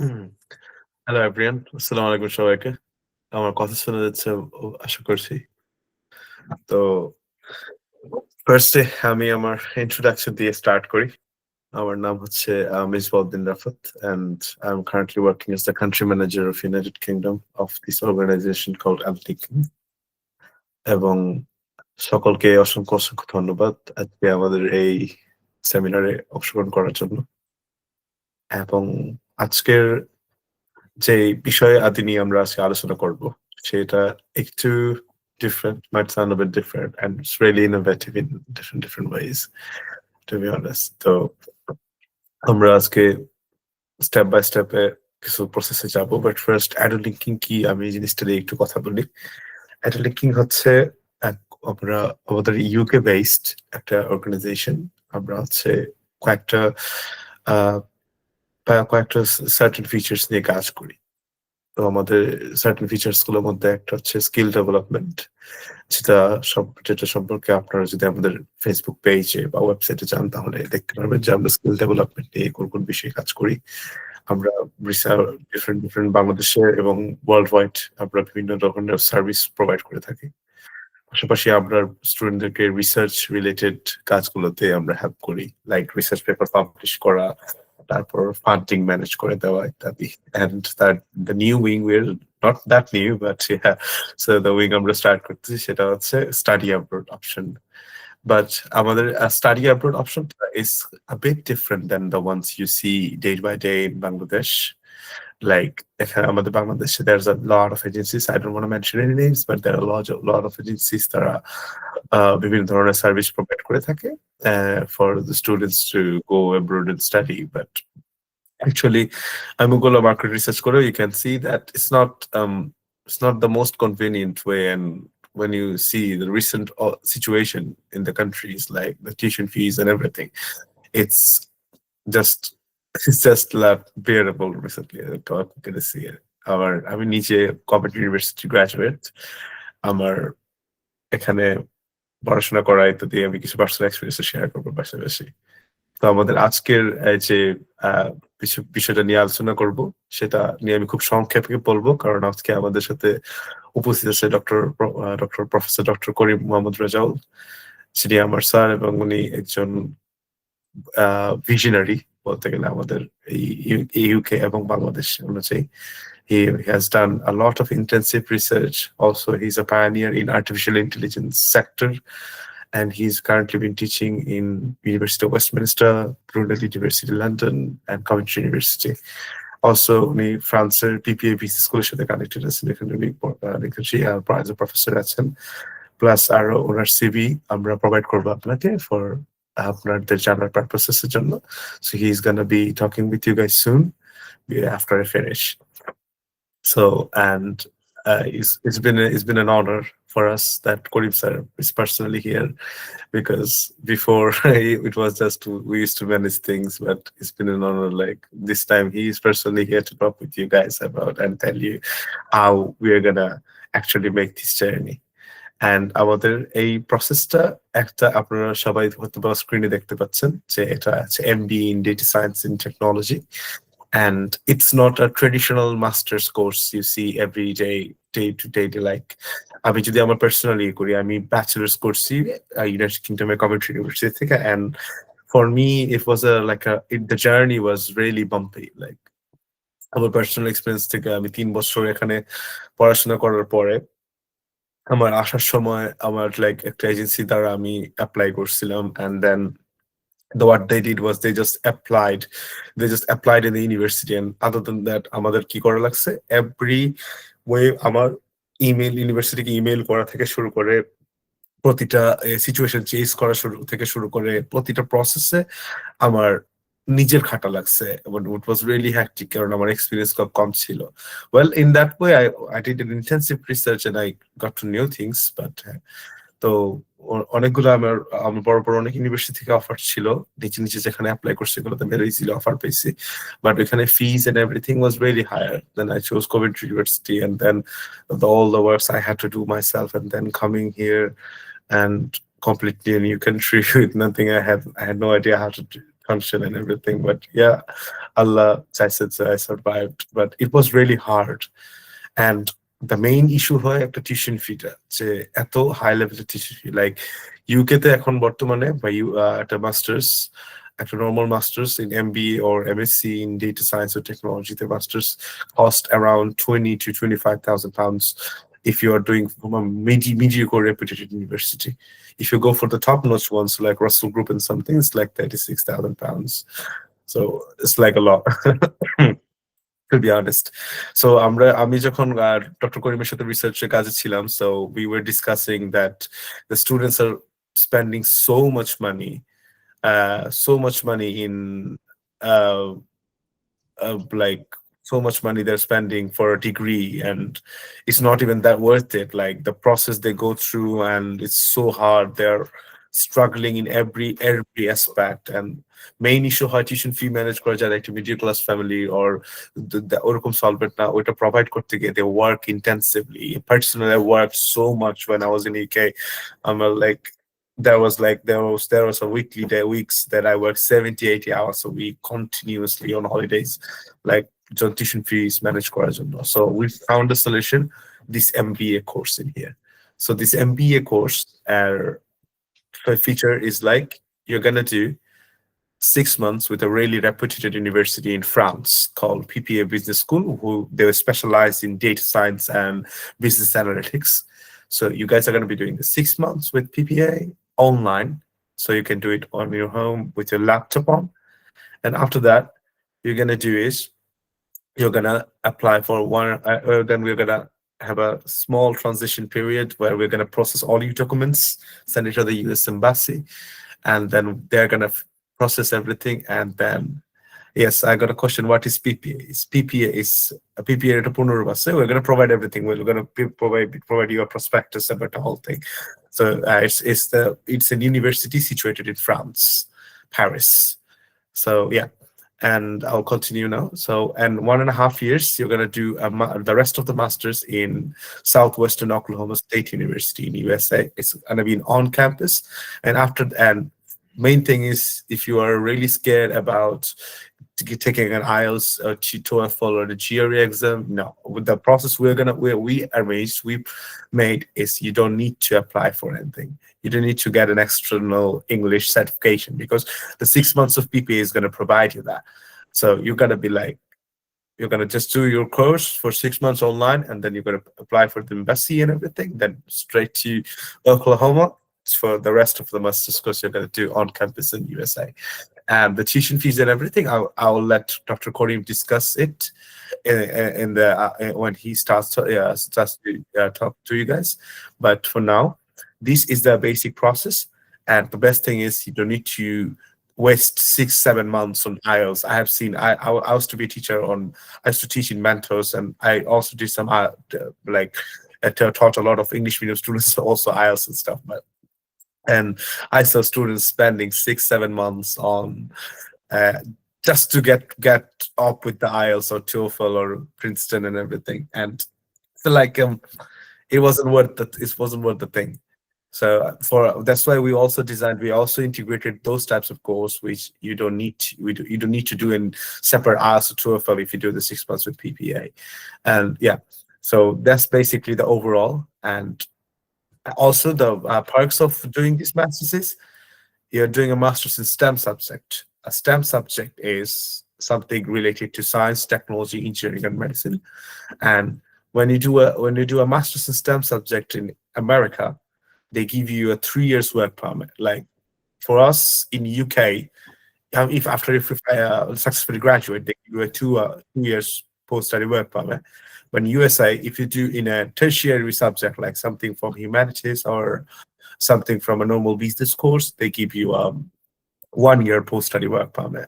হুম। Hello everyone, আসসালামু আলাইকুম সবাইকে। আমার কথা শোনা যাচ্ছে আশা করছি। তো ফার্স্টে আমি আমার ইন্ট্রোডাকশন দিয়ে স্টার্ট করি। আমার নাম হচ্ছে Misbauddin Rafat and I'm currently working as the country manager of United Kingdom of this organization called Altic, এবং সকলকে অসংখ্য অসংখ্য ধন্যবাদ আজকে আমাদের এই সেমিনারে অংশগ্রহণ করার জন্য। এবং আজকের যে বিষয়ে আদি নিয়ে আমরা আজকে আলোচনা করব সেটা একটু different, might sound a bit different, and it's really innovative in different ways, to be honest. তো আমরা আজকে স্টেপ বাই স্টেপে কিছু প্রসেসে যাব, বাট ফার্স্ট অ্যাডো লিঙ্কিং কি আমি এই জিনিসটা নিয়ে একটু কথা বলি। অ্যাডো লিঙ্কিং হচ্ছে আমরা আমাদের ইউকে বেসড একটা অর্গানাইজেশন। আমরা হচ্ছে কয়েকটা আহ কয়েকটা সার্টেন ফিচার্স নিয়ে কাজ করি। তো আমাদের সার্টেন ফিচার্স গুলোর মধ্যে একটা হচ্ছে স্কিল ডেভেলপমেন্ট, যেটা সম্পর্কে আপনারা যদি আমাদের ফেসবুক পেজে বা ওয়েবসাইটে যান তাহলে দেখতে পারবেন যে আমরা স্কিল ডেভেলপমেন্ট নিয়ে কোন কোন বিষয়ে কাজ করি। আমরা ডিফারেন্ট ডিফারেন্ট বাংলাদেশে এবং ওয়ার্ল্ড ওয়াইড আমরা বিভিন্ন ধরনের সার্ভিস প্রোভাইড করে থাকি। পাশাপাশি আমরা স্টুডেন্টদেরকে রিসার্চ রিলেটেড কাজগুলোতে আমরা হেল্প করি, লাইক রিসার্চ পেপার পাবলিশ করা, তারপর ফান্ডিং ম্যানেজ করে দেওয়া ইত্যাদি। And that the new wing will not that new but so the wing আমরা স্টার্ট করতেছি সেটা হচ্ছে স্টাডি অ্যাব্রোড অপশন। বাট আমাদের study abroad option is a bit different than the ones you see day by day in Bangladesh. Like এখানে আমাদের বাংলাদেশে there's a lot of agencies. I don't want to mention any names, but there are a lot of agencies তারা বিভিন্ন ধরনের service provide করে থাকে for the students to go abroad and study. But actually, আমি ওগুলো market research করে you can see that it's not the most convenient way. And when you see the recent situation in the countries, like the tuition fees and everything, it's just it's just not bearable recently. I'm gonna see it. আমি নিজে community university graduate. আমার এখানে পড়াশোনা করা ইত্যাদি আমি কিছু personal experience share করবো পাশাপাশি। তো আমাদের আজকের যে আহ, বিষয়টা নিয়ে আলোচনা করব সেটা নিয়ে আমি খুব সংক্ষেপে বলবো, কারণ আজকে আমাদের সাথে উপস্থিত আছে প্রফেসর ডক্টর করিম মোহাম্মদ রাজাউল। যিনি আমার স্যার এবং উনি একজন ভিশনারি বলতে গেলে আমাদের এই ইউকে এবং বাংলাদেশ অনুযায়ী। He has done a lot of intensive research. Also, he's a pioneer in artificial intelligence sector, and he's currently been teaching in University of Westminster, Brunel University London, and Coventry University. Also, উনি ফ্রান্সের PPA BC স্কুলের সাথে connected আছেন, এখানে উনি as a professor আছেন। Plus আরো ওনার CV আমরা প্রোভাইড করবো আপনাকে ফর আপনাদের জানার পারপাসেস এর জন্য। So he's gonna be talking with you guys soon after I finish. So, and it's been an honor for us that Korim sir is personally here, because before it was just we used to manage things, but it's been an honor. Like this time, he is personally here to talk with you guys about and tell you how we are gonna actually make this journey. And আমাদের এই প্রসেসটা একটা আপনারা সবাই হয়তো বা স্ক্রিনে দেখতে পাচ্ছেন যে এটা আছে MBA in Data Science and Technology. And it's not a traditional master's course you see every day to day. Like আমি যদি আমার পার্সোনালি করি, আমি ব্যাচেলার্স করছি ইউনাইটেড কিংডমের কমেন্ট্রি ইউনিভার্সিটি থেকে। and for me it was the journey was really bumpy. Like আমার personal experience থেকে আমি 3 বছর এখানে পড়াশোনা করার পরে আমার আসার সময় আমার লাইক একটা এজেন্সি দ্বারা আমি অ্যাপ্লাই করছিলাম, and then what they did was they just applied in the university. And other than that আমাদের কি করা লাগছে, এভরি ওয়ে আমার ইউনিভার্সিটিকে ইমেল করা থেকে শুরু করে প্রতিটা সিচুয়েশন চেঞ্জ করা শুরু করে প্রতিটা প্রসেসে আমার নিজের খাটা লাগছে এবং ইট ওয়াজ রিয়েলি হ্যাকটিক, কারণ আমার এক্সপিরিয়েন্স খুব কম ছিল। Well, in that way I did an intensive research and I got to new things. But তো অনেকগুলো আমার আমার বড় বড় অনেক ইউনিভার্সিটি থেকে অফার ছিল, নিচে নিচে যেখানে অ্যাপ্লাই করছি সেগুলোতে মেরে ইজিলি অফার পেয়েছি। বাট ওইখানে fees and everything was really higher. Then I chose Coventry University, and then all the works I had to do myself, and then coming here and completely a new country with nothing. I had no idea how function and everything. But yeah, Allah, I said so, I survived. But it was really hard. And the main issue হয় একটা tuition ফিটা, যে এত high লেভেলের tuition fee, like UK তে এখন বর্তমানে বা একটা মাস্টার্স, একটা normal masters in MBA or MSc in data science or technology, the masters cost around 20 to 25,000 pounds if you are doing from a mediocre reputed university. If you go for the top notch ones like Russell Group and something, it's like 36,000 pounds. So it's like a lot. To be honest. So আমি যখন doctor করিমের সাথে রিসার্চের কাজে ছিলাম, so we were discussing that the students are spending so much money in uh, like so much money they're spending for a degree, and it's not even that worth it. Like the process they go through, and it's so hard. They're struggling in every aspect. And main issue হয় tuition fee manage করা যারা একটা middle class family or ওরকম solvent না, ওইটা provide করতে গিয়ে they work intensively. Personally, I worked so much when I was in UK. I'm like there was a weeks that I worked 70-80 hours a week continuously on holidays, like tuition fees managed করার জন্য. So we found a solution, this MBA course in here. So this MBA course feature is like you're gonna do 6 months with a really reputed university in France called PPA Business School, who they were specialized in data science and business analytics. So you guys are going to be doing the 6 months with PPA online. So you can do it on your home with your laptop on. And after that, you're going to do is you're going to apply for one, then we're going to have a small transition period where we're going to process all your documents, send it to the US Embassy, and then they're going to process everything. And then, yes, I got a question. What is PPA? Is a PPA at a Punurvasa. We're going to provide everything. We're going to provide you a prospectus about the whole thing. So it's an university situated in France, Paris. So yeah, and I'll continue now. So, and 1.5 years, you're going to do the rest of the masters in Southwestern Oklahoma State University in USA. It's going to be on campus. And after, and main thing is, if you are really scared about taking an IELTS or TOEFL or the GRE exam, no. With the process we arranged, we made is you don't need to apply for anything. You don't need to get an external English certification, because the 6 months of PPA is going to provide you that. So you're going to be like, you're going to just do your course for 6 months online, and then you're going to apply for the embassy and everything, then straight to Oklahoma for the rest of the master's course you're going to do on campus in USA. And the tuition fees and everything, I'll let Dr. Karim discuss it in the when he starts to talk to you guys. But for now, this is the basic process. And the best thing is you don't need to waste 6-7 months on IELTS. I have seen, I used to be a teacher I used to teach in Mentos, and I also did some taught a lot of English medium students also IELTS and stuff. And I saw students spending 6-7 months on just to get up with the IELTS or TOEFL or Princeton and everything. And so like it wasn't worth the thing. So that's why we also integrated those types of course which you don't need to do in separate IELTS or TOEFL if you do the 6 months with PPA. And yeah, so that's basically the overall. And also the perks of doing this master's is you're doing a master's in STEM subject. A STEM subject is something related to science, technology, engineering, and medicine. And when you do a master's in STEM subject in America, they give you a 3 years work permit. Like for us in UK, if successfully graduate, they give you a 2 years post-study work permit. When USA, if you do in a tertiary subject, like something from humanities or something from a normal business course, they give you 1 year post-study work permit.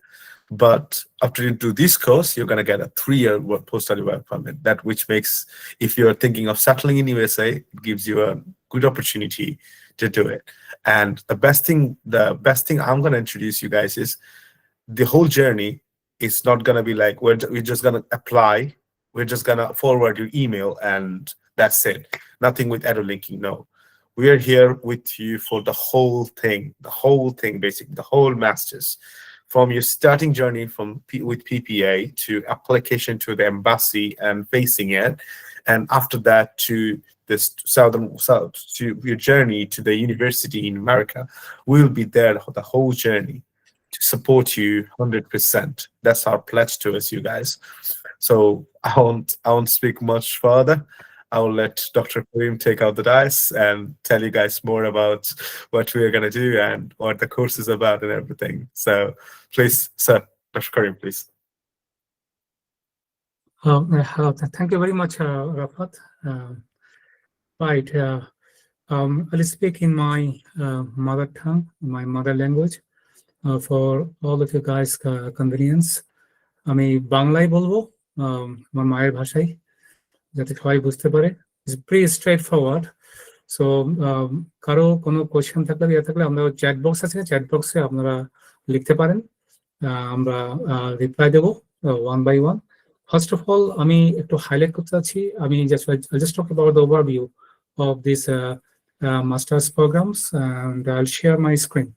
But after you do this course, you're going to get a 3-year post-study work permit. That which makes, if you're thinking of settling in USA, it gives you a good opportunity to do it. And the best thing I'm going to introduce you guys is the whole journey is not going to be like we're just going to apply. We're just going to forward your email and that's it. Nothing with auto linking, no. We are here with you for the whole thing, basically, the whole master's. from your starting journey with PPA to application to the embassy and facing it, and after that to this south to your journey to the university in America. We'll be there the whole journey to support you 100%. That's our pledge to us, you guys. So I won't speak much further. I will let Dr. Karim take out the dice and tell you guys more about what we are going to do and what the course is about and everything. So please, sir, Dr. Karim, please. Thank you very much, Rafat. Right. I'll speak in my mother tongue, my mother language, for all of you guys convenience. আমি বাংলায় বলবো, আমার মায়ের ভাষায়, যাতে সবাই বুঝতে পারে। It's pretty straightforward. So কারো কোনো কোয়েশ্চেন থাকলে আমরা চ্যাট বক্স আছে, চ্যাট বক্সে আপনারা লিখতে পারেন, আমরা রিপ্লাই দেবো one by one. First of all, আমি একটু হাইলাইট করতে চাচ্ছি, আমি just talk about the overview of these master's programs, and I'll share my screen.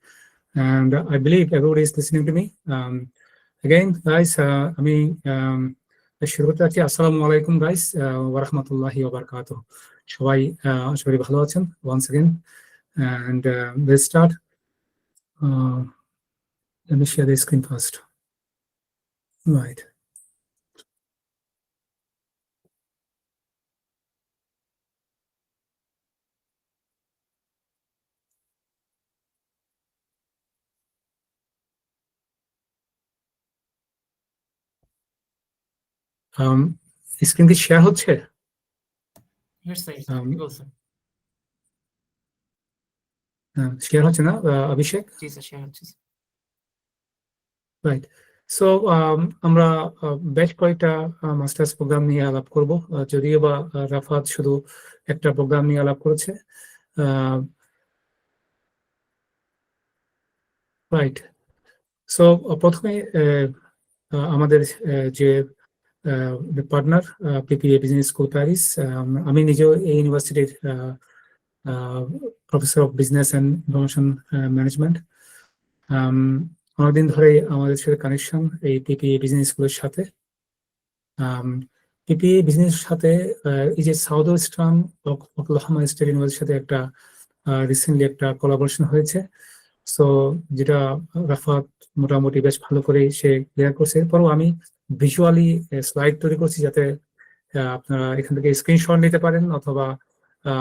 And I believe everybody is listening to me. Again, guys, আমি শুরু করতে চাচ্ছি। আসসালামু আলাইকুম গাইস, ওয়া রাহমাতুল্লাহি ওয়া বারাকাতুহু। সবাই আশা করি ভালো আছেন। Once again, and let's start. Let me share the screen first. Right. Screen কি শেয়ার হচ্ছে? শেয়ার হচ্ছে না অভিষেক? রাইট। সো আমরা বেশ কয়েকটা মাস্টার্স প্রোগ্রাম নিয়ে আলাপ করব, যদিও বা রাফাত শুধু একটা প্রোগ্রাম নিয়ে আলাপ করেছে। রাইট। সো প্রথমে আমাদের যে partner PPA business school Paris, আমি নিজেও এই ইউনিভার্সিটির professor of business and information management. অনেকদিন ধরে আমাদের সাথে কানেকশন এই পিপিএ বিজনেস স্কুলের সাথে। পিপিএ বিজনেস সাথে এই যে সাউথ ওয়েস্টার্ন ওকলাহোমা স্টেট ইউনিভার্সিটির সাথে একটা রিসেন্টলি একটা কোলাবোরেশন হয়েছে। সো যেটা রাফাত মোটামুটি বেশ ভালো করে সে ক্লিয়ার করছে। এরপরও আমি ভিজুয়ালি স্লাইড তৈরি করছি, যাতে আপনারা এখান থেকে স্ক্রিনশট নিতে পারেন অথবা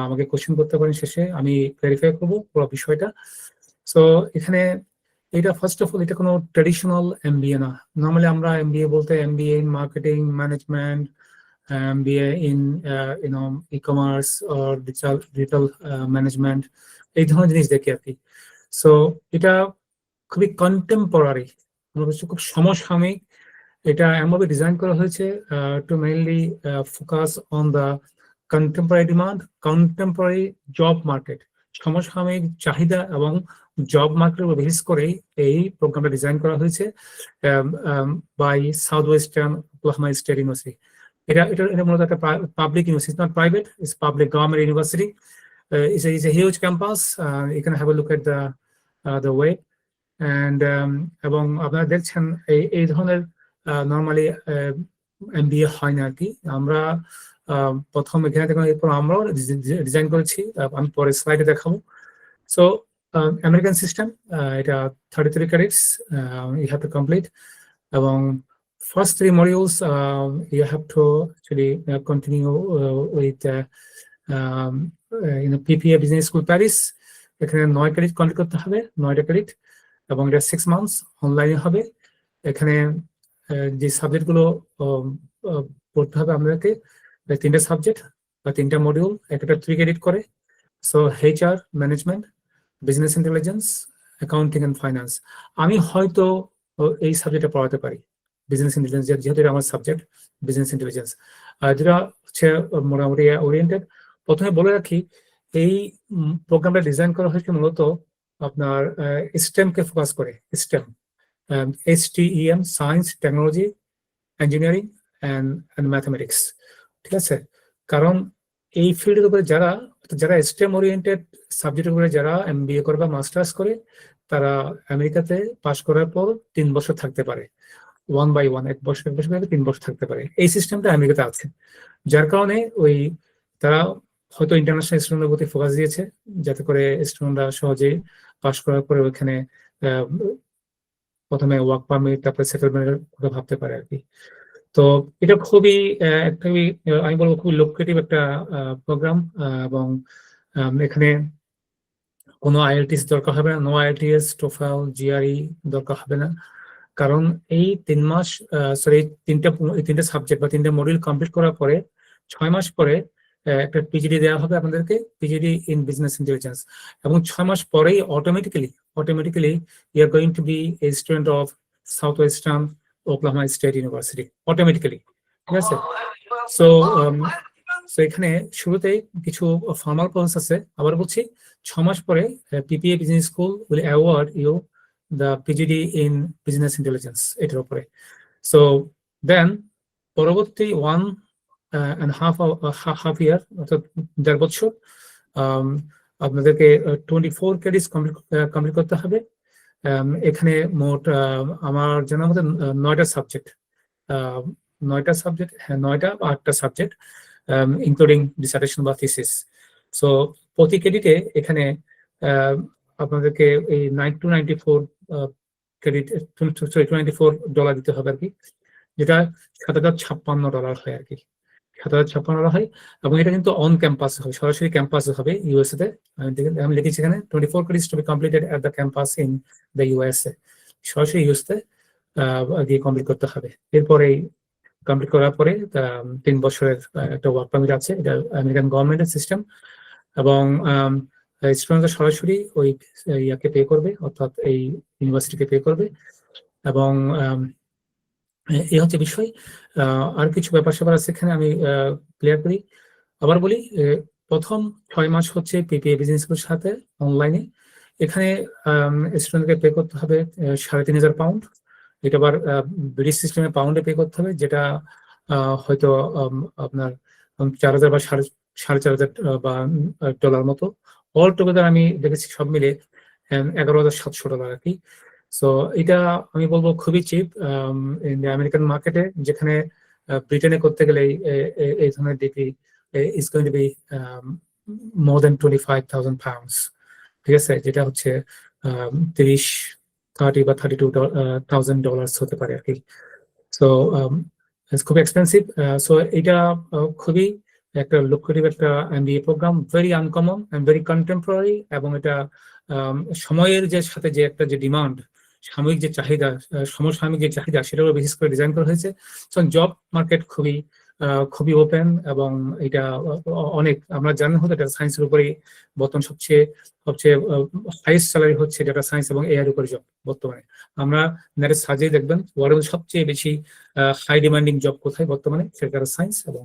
আমাকে কোশ্চেন করতে পারেন। শেষে আমি ক্লারিফাই করবো পুরো বিষয়টা। সো এখানে এটা ফার্স্ট অফ অল এটা কোনো ট্রেডিশনাল এমবিএ না। নর্মালি আমরা এমবিএ বলতে MBA in marketing management, MBA in e-commerce or digital management, এই ধরনের জিনিস দেখি আর কি। সো এটা খুবই কন্টেম্পোরারি, খুব সমসাময়িক। এটা এমনভাবে ডিজাইন করা হয়েছে to mainly focus on the contemporary demand, contemporary job market, সমসাময়িক চাহিদা এবং জব মার্কেটের উপর বেস করেই এই প্রোগ্রামটা ডিজাইন করা হয়েছে by South Western Oklahoma State University. এটা মূলত একটা public university, not private, it's public government university. It's a huge campus. You can have a look at the web, and এবং আপনারা দেখছেন এই ধরনের নর্মালি এমবিএ হয় না আর কি। আমরা প্রথম এখানে দেখুন, এরপর আমরাও ডিজাইন করেছি, আমি পরে স্লাইডে দেখাবো। সো আমেরিকান সিস্টেম, এটা 33 credits you have to complete, এবং first 3 modules you have to actually continue with PPA business school Paris. এখানে 9 ক্রেডিট কমপ্লিট করতে হবে, 9টা ক্রেডিট, এবং এটা 6 months অনলাইনে হবে। এখানে যে সাবজেক্টগুলো পড়তে হবে আমাদেরকে, 3টে সাবজেক্ট বা 3টা মডিউল, একটা 3 ক্রেডিট করে। So HR management, business intelligence, accounting and finance. আমি হয়তো এই সাবজেক্টটা পড়াতে পারি, বিজনেস ইন্টেলিজেন্স, যেহেতু এটা আমার সাবজেক্ট বিজনেস ইন্টেলিজেন্স, যেটা হচ্ছে মোটামুটি ওরিয়েন্টেড। প্রথমে বলে রাখি, এই প্রোগ্রামটা ডিজাইন করা হয়েছে মূলত আপনার স্টেমকে ফোকাস করে। Stem, STEM, science, technology, engineering and mathematics. ঠিক আছে, কারণ এই ফিল্ডের উপরে যারা স্টেম ওরিয়েন্টেড সাবজেক্টের উপরে যারা MBA করে বা মাস্টার্স করে, তারা আমেরিকাতে পাশ করার পর 3 বছর থাকতে পারে, 1 by 1, 1 বছর করে 3 বছর থাকতে পারে। এই সিস্টেমটা আমেরিকাতে আছে, যার কারণে তারা হয়তো ইন্টারন্যাশনাল স্টুডেন্টের প্রতি ফোকাস দিয়েছে, যাতে করে স্টুডেন্টরা সহজেই পাশ করার পরে ওখানে প্রথমে ওয়ার্ক পারমিট, তারপরে সেটেলমেন্টের কথা ভাবতে পারে আর কি। তো এটা খুবই একটা, আমি বলবো খুবই লোকেটিভ একটা প্রোগ্রাম, এবং এখানে কোনো আইএলটিএস দরকার হবে না, নো আইএলটিএস, টোফেল, জিআরই দরকার হবে না। কারণ এই 3 মাস, সরি, তিনটা সাবজেক্ট বা 3টে মডিউল কমপ্লিট করার পরে 6 মাস পরে একটা পিজিডি দেওয়া হবে আপনাদেরকে, পিজিডি ইন বিজনেস ইন্টেলিজেন্স। এবং 6 মাস পরেই automatically you are going to be a student of South Western Oklahoma State University, automatically. ঠিক আছে? সো এখানে শুরুতেই কিছু ফর্মাল প্রসেস আছে। আবার বলছি, 6 মাস পরে PPA business school will award you the PGD in Business Intelligence এটার উপরে। সো দেন পরবর্তী 1.5 ইয়ার, অর্থাৎ 1.5 বছর, আপনাদেরকে 24 ক্রেডিটস কমপ্লিট করতে হবে। এখানে মোট আমার জানার মধ্যে 9টা সাবজেক্ট, 9টা বা 8টা সাবজেক্ট, ইনক্লুডিং ডিসার্টেশন বা থিসিস। সো প্রতি ক্রেডিটে এখানে আপনাদেরকে এই $94 দিতে হবে আর কি, যেটা $7,056 হয় আর কি, $7,056 হয়। এবং এটা কিন্তু অন ক্যাম্পাস হয়, সরাসরি ক্যাম্পাসে হবে ইউএসএ তে। আমি লিখেছি এখানে 24 credits to be completed at the campus in the USA, সরাসরি ইউএসএ দিয়ে কমপ্লিট করতে হবে। এরপরে কমপ্লিট করার পরে 3 বছরের একটা ওয়ার্ক পারমিট আছে, এটা আমেরিকান গভর্নমেন্টের সিস্টেম। এবং স্টুডেন্টরা সরাসরি ওই ইয়াকে পে করবে, অর্থাৎ এই ইউনিভার্সিটিকে পে করবে। এবং এই হচ্ছে বিষয়। আর কিছু ব্যাপার স্যাপার আছে এখানে, আমি ক্লিয়ার করি। আবার বলি, প্রথম 6 মাস হচ্ছে পিপিএ বিজনেস স্কুলের সাথে অনলাইনে। এখানে স্টুডেন্টকে পে করতে হবে 3,500 পাউন্ড। এটা আবার ব্রিটিশ সিস্টেমে পাউন্ডে পে করতে হবে, যেটা হয়তো আপনার 4,000 বা 4,500 বা ডলার মতো। অল টুগেদার আমি দেখেছি সব মিলে $11,700 আর কি। সো এটা আমি বলবো খুবই চিপ আমেরিকান মার্কেটে, যেখানে ব্রিটেনে করতে গেলে এই ধরনের degree is going to be more than 25,000 pounds. ঠিক আছে? যেটা হচ্ছে 30 বা $32,000 হতে পারে আর কি। সো খুবই এক্সপেন্সিভ। সো এটা খুবই একটা লুক্রেটিভ একটা MBA program, very uncommon and very contemporary. এবং এটা সময়ের সাথে যে একটা যে ডিমান্ড, সাময়িক যে চাহিদা, সমসাময়িক যে চাহিদা, সেটাও বিশেষ করে ডিজাইন করা হয়েছে। সো জব মার্কেট খুবই ওপেন। এবং এটা অনেক, আমরা জানি হয়তো ডেটা সায়েন্সের উপরেই বর্তমান সবচেয়ে হাইয়েস্ট স্যালারি হচ্ছে ডেটা সায়েন্স এবং এআই এর উপরে জব বর্তমানে। আমরা নেটে সার্চে দেখবেন ওয়ার্ল্ডের সবচেয়ে বেশি হাই ডিমান্ডিং জব কোথায় বর্তমানে, সেটা ডেটা সায়েন্স। এবং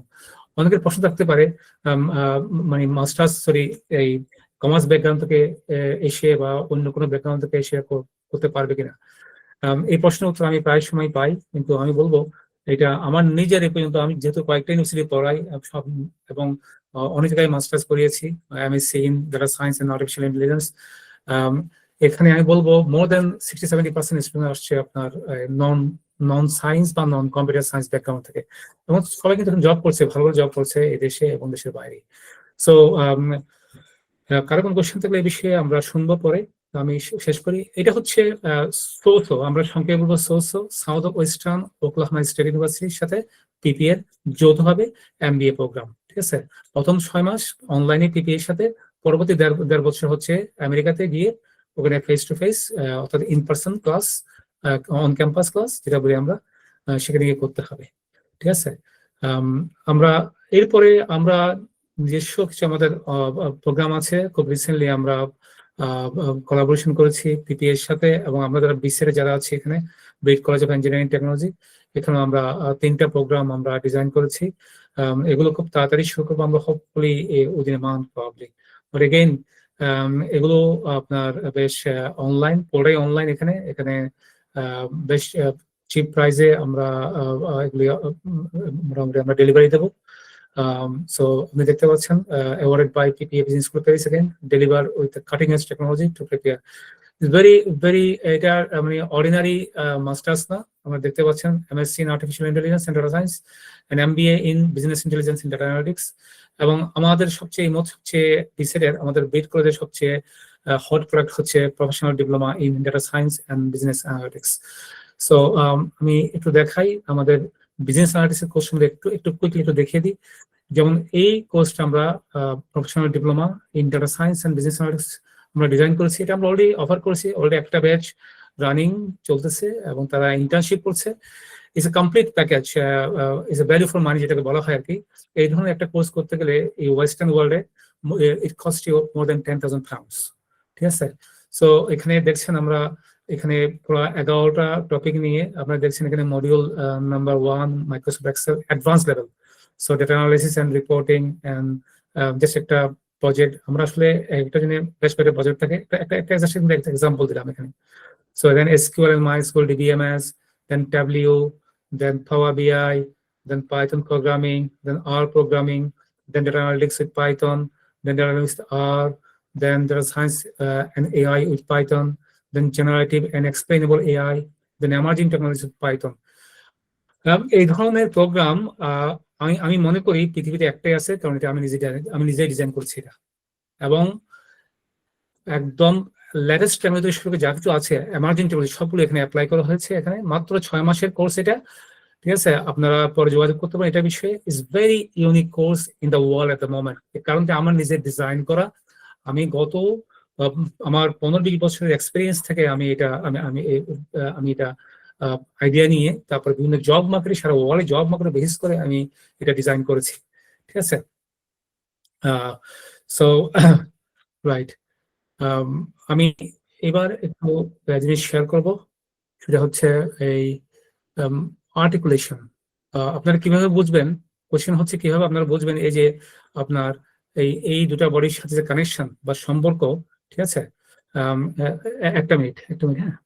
অনেকের প্রশ্ন থাকতে পারে, মানে এই কমার্স ব্যাকগ্রাউন্ড থেকে এসে বা অন্য কোনো ব্যাকগ্রাউন্ড থেকে এসে করতে পারবে কিনা। এই প্রশ্নের উত্তর আমি প্রায় সময় পাই, কিন্তু আমি বলবো এটা আমার নিজের এই পর্যন্ত, আমি যেহেতু কয়েকটা ইউনিভার্সিটি পড়াই সব, এবং অনেক জায়গায় মাস্টার্স করিয়েছি, MSc in data science and artificial intelligence. এখানে আমি বলবো মোর দেন 60-70% স্টুডেন্ট আসছে আপনার নন সায়েন্স বা নন কম্পিউটার সায়েন্স ব্যাকগ্রাউন্ড থেকে, এবং সবাই কিন্তু জব করছে, ভালো জব করছে এই দেশে এবং দেশের বাইরে। সো কারো কোনো কোশ্চেন থাকলে এই বিষয়ে আমরা শুনবো পরে। আমি শেষ করি। এটা হচ্ছে সোসো, আমরা সংক্ষেপে বলবো সোসো, সাউথ ওয়েস্টার্ন ওকলাহোমা স্টেট ইউনিভার্সিটির সাথে পিপিএ যৌথভাবে এমবিএ প্রোগ্রাম। ঠিক আছে? প্রথম 6 মাস অনলাইনে পিপিএ এর সাথে, পরবর্তী 1.5 বছর হচ্ছে আমেরিকাতে গিয়ে ওখানে ফেস টু ফেস, অর্থাৎ in person class, on campus class যেটা বলি আমরা, সেখানে গিয়ে করতে হবে। ঠিক আছে? এরপরে আমরা নিজস্ব কিছু আমাদের প্রোগ্রাম আছে। খুব রিসেন্টলি আমরা কোলাবোরেশন করেছি পিপিএ এর সাথে, এবং আমরা যারা বিসিএর যারা আছে এখানে, ব্রিট কলেজ অফ ইঞ্জিনিয়ারিং টেকনোলজি, এখানে আমরা 3টা প্রোগ্রাম আমরা ডিজাইন করেছি। এগুলো খুব তাড়াতাড়ি শুরু করবো আমরা, hopefully within a month probably. But again এগুলো আপনার বেশ অনলাইন, পুরোটাই অনলাইন। এখানে বেশ চিপ প্রাইসে আমরা এগুলি মোটামুটি আমরা ডেলিভারি দেবো। So আপনি দেখতে পাচ্ছেন, awarded by PPA Business School Paris, again deliver with the cutting edge technology to prepare very very এটা মানে অর্ডিনারি মাস্টার্স না, আমরা দেখতে পাচ্ছেন MSc in artificial intelligence and data science and MBA in business intelligence in data analytics. এবং আমাদের সবচেয়ে ডিসেডের আমাদের বিট কলেজের সবচেয়ে হট প্রোডাক্ট হচ্ছে professional diploma in data science and business analytics. So আমি একটু দেখাই আমাদের বিজনেস অ্যানালিটিক্স এর কোর্সগুলো একটু কুইকলি একটু দেখিয়ে দিই। যেমন এই কোর্সটা আমরা professional diploma in data science and business analytics আমরা ডিজাইন করেছি। এটা আমরা অলরেডি অফার করেছি, অলরেডি একটা ব্যাচ রানিং চলতেছে এবং তারা ইন্টার্নশিপ করছে। It's a complete package, it's a value for money যেটাকে বলা হয় আর কি। এই ধরনের একটা কোর্স করতে গেলে এই ওয়েস্টার্ন ওয়ার্ল্ডে it cost you more than 10,000 pounds, ঠিক আছে? সো এখানে দেখছেন আমরা এখানে পুরো 11টা টপিক নিয়ে আপনারা দেখছেন এখানে module number 1 Microsoft Excel advance level, so data analysis and reporting and just একটা প্রজেক্ট। আমরা আসলে একটা জন্য বেশ কয়েকটা প্রজেক্ট থাকে, একটা এক্সাম্পল দিলাম এখানে। So then SQL and MySQL DBMS, then Tableau, then Power BI, then Python programming, then R programming, then data analytics with Python, then data analytics with R, then data science and AI with Python, then generative and explainable AI, then emerging technologies with Python. এই ধরনের programme আমি মনে করি পৃথিবীতে একটাই আছে, কারণ এটা আমি নিজেই ডিজাইন করছি এটা, এবং একদম লেটেস্ট টেকনোলজি শুরু যা কিছু আছে এমার্জিং টেকনোলজি সবগুলো এখানে অ্যাপ্লাই করা হয়েছে। এখানে মাত্র 6 মাসের কোর্স এটা, ঠিক আছে? আপনারা পরে যোগাযোগ করতে পারেন এটা বিষয়ে। Is very unique course in the world at the moment, কারণ আমার নিজের ডিজাইন করা। আমি গত আমার 15-20 বছরের এক্সপিরিয়েন্স থেকে আমি এটা আইডিয়া নিয়ে তারপর বিভিন্ন জব মার্কেটে সারা ওয়ার্ল্ডে জব মার্কেটে বেসিস করে আমি এটা ডিজাইন করেছি, ঠিক আছে? সো রাইট, আমি এবার একটু জিনিস শেয়ার করব, সেটা হচ্ছে এই আর্টিকুলেশন। আপনারা কিভাবে বুঝবেন, কোশ্চেন হচ্ছে কিভাবে আপনারা বুঝবেন এই যে আপনার এই দুটা বডির সাথে যে কানেকশন বা সম্পর্ক, ঠিক আছে? একটা মিনিট হ্যাঁ।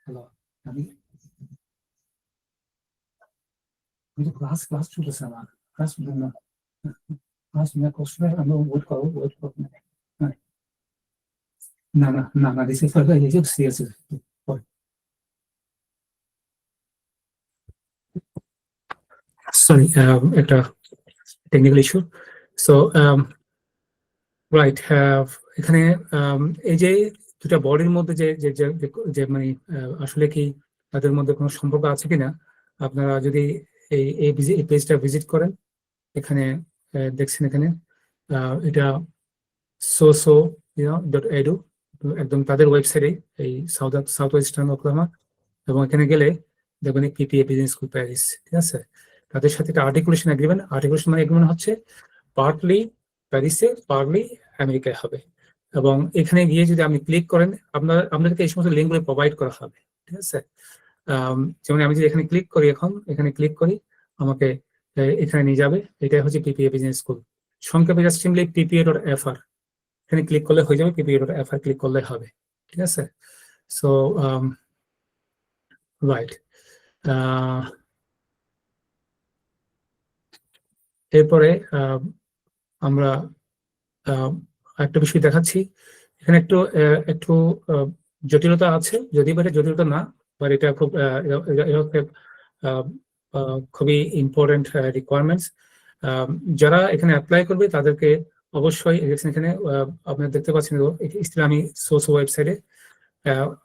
হ্যালো, আমি ক্লাস চলতেছে, আমার ক্লাস আমি ওয়েট করবো না দিস ইজ সিরিয়াস। সরি, একটা টেকনিক্যাল ইস্যু। সো রাইট, এখানে এই যে দুটা বডির মধ্যে যে মানে আসলে কি তাদের মধ্যে কোনো সম্পর্ক আছে কিনা, আপনারা যদি এই পেজটা ভিজিট করেন, এখানে দেখছেন এখানে এটা soso.edu, একদম তাদের ওয়েবসাইটে এই সাউথ ওয়েস্টার্ন ওকলাহোমা, এবং এখানে গেলে দেখবেন পিপিএ বিজনেস স্কুল প্যারিস, ঠিক আছে? তাদের সাথে একটা আর্টিকুলেশন এগ্রিমেন্ট হচ্ছে পার্টলি প্যারিসে পার্টলি আমেরিকায় হবে। এবং এখানে গিয়ে যদি আপনি ক্লিক করেন, আপনাদেরকে এই সমস্ত লিঙ্কগুলো প্রোভাইড করা হবে, ঠিক আছে? যেমন আমি যদি এখানে ক্লিক করি, এখানে ক্লিক করি, আমাকে এখানে নিয়ে যাবে। এটাই হচ্ছে পিপিএ বিজনেস স্কুল, সংক্ষেপে জাস্ট সিম্পলি PPA.fr, এখানে ক্লিক করলে হয়ে যাবে। PPA.fr ক্লিক করলে হবে, ঠিক আছে? সো রাইট, এরপরে আমরা একটা বিষয় দেখাচ্ছি। এখানে একটু জটিলতা আছে, যদিও এটা জটিলতা না, বাট এটা খুবই ইম্পর্টেন্ট রিকোয়ারমেন্টস। যারা এখানে অ্যাপ্লাই করবে তাদেরকে অবশ্যই এখানে আপনারা দেখতে পাচ্ছেন, আমি সোর্স ওয়েবসাইটে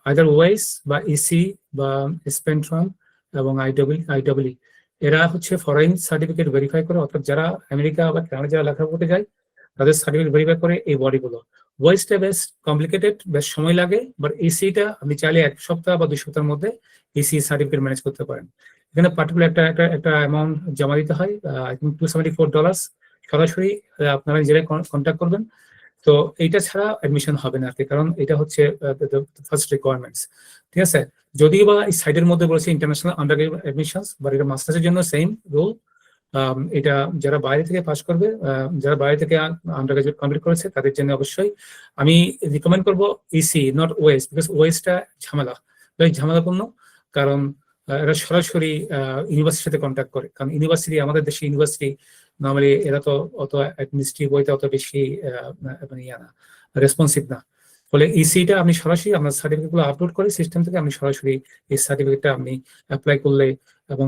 আইদার ওয়েস বা ইসি বা স্পেন্ট্রন এবং আইডব্লিউ এরা হচ্ছে ফরেন সার্টিফিকেট ভেরিফাই করে, অর্থাৎ যারা আমেরিকা বা কানাডা যারা লেখাপড়া করতে যায় তাদের সার্টিফিকেট ভেরিফাই করে এই বডিগুলো। ওয়েসটা বেশ কমপ্লিকেটেড, বেশ সময় লাগে, বাট ইসিটা আপনি চাইলে 1 সপ্তাহ বা 2 সপ্তাহের মধ্যে ইসি সার্টিফিকেট ম্যানেজ করতে পারেন। এখানে পার্টিকুলার একটা অ্যামাউন্ট জমা দিতে হয়, আই থিঙ্ক $274। সরাসরি আপনারা নিজেরাই কন্ট্যাক্ট করবেন। তো এইটা ছাড়া অ্যাডমিশন হবে না আর কি, কারণ এটা হচ্ছে ফার্স্ট রিকোয়ারমেন্টস, ঠিক আছে? যদিও বা এই সাইডের মধ্যে বলেছে ইন্টারন্যাশনাল আন্ডার অ্যাডমিশনস, বাট এটা মাস্টার্সের জন্য সেম রুল। এটা যারা বাইরে থেকে পাস করবে, যারা বাইরে থেকে আন্ডার গ্রাজুয়েট কমপ্লিট করেছে তাদের জন্য অবশ্যই আমি রিকমেন্ড করবো ইসি, নট ওয়েস, বিকজ ওয়েসটা ঝামেলাপূর্ণ, কারণ এরা সরাসরি ইউনিভার্সিটির সাথে কন্ট্যাক্ট করে। কারণ ইউনিভার্সিটি, আমাদের দেশে ইউনিভার্সিটি নর্মালি এরা তো অত অ্যাডমিনিস্ট্রেটিভ বইতে অত বেশি মানে রেসপন্সিভ না। ফলে ইসিটা আপনি সরাসরি আপনার সার্টিফিকেটগুলো আপলোড করে সিস্টেম থেকে আপনি সরাসরি এই সার্টিফিকেটটা আপনি অ্যাপ্লাই করলে এবং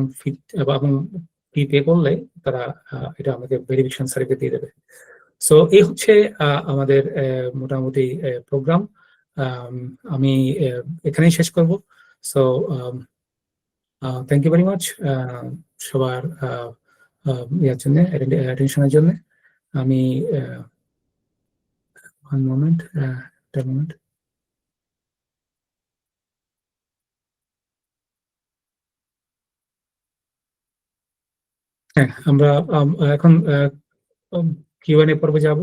এবং ফি পে করলে তারা এটা আমাকে ভেরিফিকেশন সার্টিফিকেট দিয়ে দেবে। সো এই হচ্ছে আমাদের মোটামুটি প্রোগ্রাম। আমি এখানেই শেষ করব। So thank you very much সবার ইয়ার জন্য, অ্যাটেনশনের জন্য। আমি one moment, একটা moment। হ্যাঁ, আমরা এখন কিউএনএ পর্বে যাব।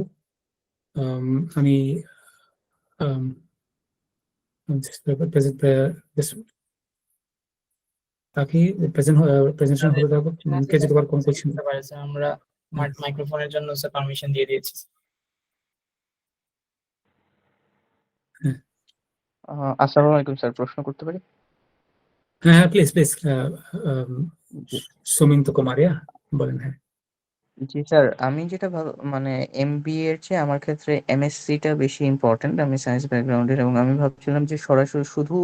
আমি তাকে প্রেজেন্টেশন হতে থাকবো। কে যদি আবার কোন কোশ্চেন আমরা মাইক্রোফোনের জন্য পারমিশন দিয়ে দিয়েছি। আসসালামু আলাইকুম স্যার, প্রশ্ন করতে পারি? হ্যাঁ প্লিজ প্লিজ। সুমিন্ত কুমারিয়া বলেন। হ্যাঁ জি স্যার, আমি যেটা মানে এমবিএ এর চেয়ে আমার ক্ষেত্রে এমএসসি টা বেশি ইম্পর্টেন্ট। আমি সায়েন্স ব্যাকগ্রাউন্ডের, এবং আমি ভাবছিলাম যে সরাসরি শুধু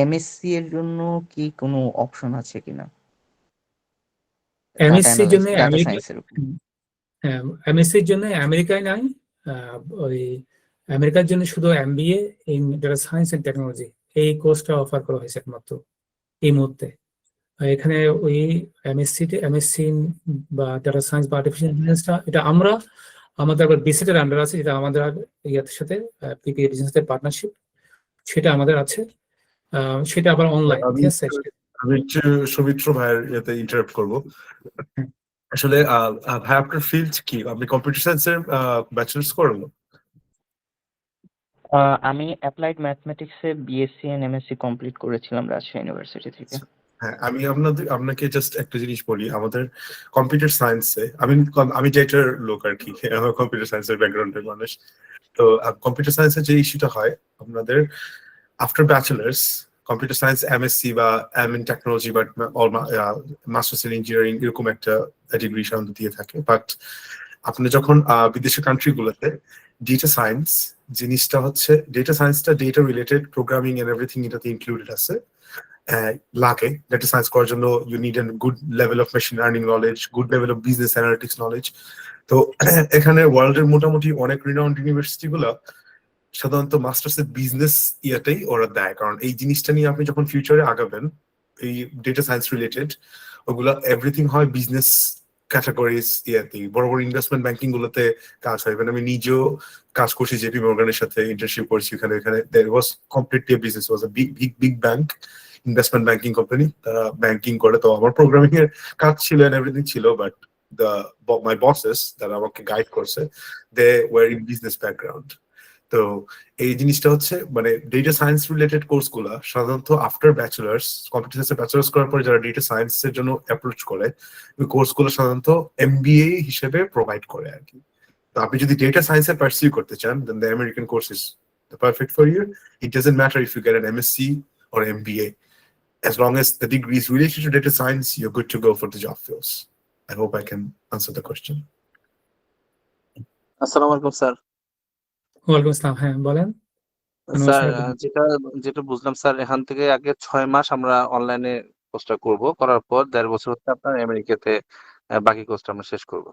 এমএসসি এর জন্য কি কোনো অপশন আছে কিনা এমএসসির জন্য ডাটা সায়েন্সের উপর। এমএসসির জন্য আমেরিকায় নাই, ওই আমেরিকার জন্য শুধু MBA in data science and technology এই কোর্সটা অফার করা হয়েছে একমাত্র এই মুহূর্তে। এখানে ওই এমএসসি বা ডাটা সায়েন্স বা আর্টিফিশিয়াল ইন্টেলিজেন্সটা এটা আমরা আমাদের আবার বিসিট এর আন্ডার আছে, যেটা আমাদের ইয়ার সাথে পিপিএ বিজনেসের পার্টনারশিপ, সেটা আমাদের আছে। সেটা আবার অনলাইন। ঠিক আছে, আমি একটু সৌমিত্র ভাইয়ের ইয়েতে ইন্টারাপ্ট করবো। আসলে ভাই আপনার ফিল্ড কি? আপনি কম্পিউটার সায়েন্সের ব্যাচেলার্স করলো? আমি অ্যাপ্লাইড ম্যাথমেটিক্সে বিএসসি এন্ড এমএসসি কমপ্লিট করেছিলাম রাজশাহী ইউনিভার্সিটি থেকে। হ্যাঁ, আমি আপনাকে জাস্ট একটা জিনিস বলি। আমাদের কম্পিউটার সায়েন্সে আমি ডেটার লোক আর কি, আমার কম্পিউটার সায়েন্সের ব্যাকগ্রাউন্ডের মানুষ। তো কম্পিউটার সায়েন্সে যে ইস্যুটা হয় আপনাদের after bachelors computer science MSc বা এম ইন টেকনোলজি বা মাস্টার্স ইন ইঞ্জিনিয়ারিং এরকম একটা ডিগ্রি সাধারণত দিয়ে থাকে। বাট আপনি যখন বিদেশের কান্ট্রিগুলোতে ডেটা সায়েন্স জিনিসটা হচ্ছে, ডেটা সায়েন্সটা data related programming and everything এটাতে ইনক্লুডেড আছে লাগে। ডেটা সায়েন্স করার জন্য you need an good level of machine learning knowledge, good level of business analytics knowledge. তো এখানে ওয়ার্ল্ডের মোটামুটি অনেক রিনাউন্ড ইউনিভার্সিটি গুলো সাধারণত মাস্টার্স এর বিজনেস ইয়াতেই ওরা দেয়, কারণ এই জিনিসটা নিয়ে আপনি যখন ফিউচারে আগাবেন এই ডেটা সায়েন্স রিলেটেড ওগুলা এভরিথিং হয় বিজনেস ক্যাটাগরিজ ইয়াতেই। বড় বড় ইনভেস্টমেন্ট ব্যাংকিং গুলোতে কাজ হয়। আমি নিজেও কাজ করছি জেপি মর্গানের সাথে, ইন্টার্নশিপ করছি এখানে। there was completely a business, was a big bank, investment banking company, তারা ব্যাংকিং করে। তো আমার প্রোগ্রামিং এর কাজ ছিল এন্ড এভরিথিং ছিল, বাট my bosses যারা আমাকে গাইড করছে they were in business background। তো এই জিনিসটা হচ্ছে মানে ডেটা সায়েন্স রিলেটেড কোর্স গুলা সাধারণত আফটার ব্যাচেলার্স, কম্পিউটার সায়েন্সে ব্যাচেলার্স করার পরে যারা ডেটা সায়েন্সের জন্য অ্যাপ্রোচ করে ওই কোর্স গুলো সাধারণত এমবিএ হিসেবে প্রোভাইড করে আর কি। তো আপনি যদি ডেটা সায়েন্সে পার্সিউ করতে চান then the American course is the perfect for you. It doesn't matter if you get an MSc or MBA, as long as the degree is related to data science, you're good to go for the job fields. I hope I can answer the question. আসসালামু আলাইকুম sir. ওয়ালাইকুম আসসালাম। হ্যাঁ বলেন sir যেটা বুঝলাম sir, এখান থেকে আগে 6 মাস আমরা অনলাইনে কোর্সটা করব, করার পর 1.5 বছর হচ্ছে আপনার আমেরিকাতে বাকি কোর্সটা আমরা শেষ করব।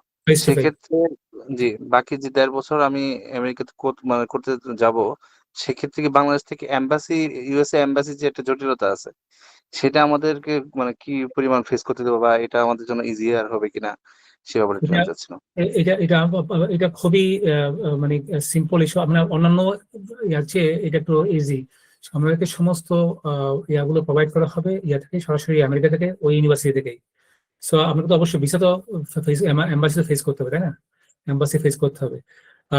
সেক্ষেত্রে জি, বাকি যে 1.5 বছর আমি আমেরিকাতে মানে করতে যাব, সেক্ষেত্রে কি বাংলাদেশ থেকে এমবাসি, ইউএসএ এমবাসি যে একটা জটিলতা আছে, সেটা আমাদেরকে মানে কি পরিমাণ ফেস করতে দেবো, বা এটা আমাদের জন্য ইজিয়ার হবে কিনা সে ব্যাপারে একটু জানতে চাচ্ছিলাম। এটা খুবই মানে সিম্পল ইস্যু। আপনার অন্যান্য ইয়ার চেয়ে এটা একটু ইজি। আমাদেরকে সমস্ত ইয়াগুলো প্রোভাইড করা হবে ইয়া থেকে, সরাসরি আমেরিকা থেকে, ওই ইউনিভার্সিটি থেকেই। সো আপনাকে তো অবশ্যই ভিসা তো এম্বাসি তো ফেস করতে হবে, তাই না? এম্বাসি ফেস করতে হবে।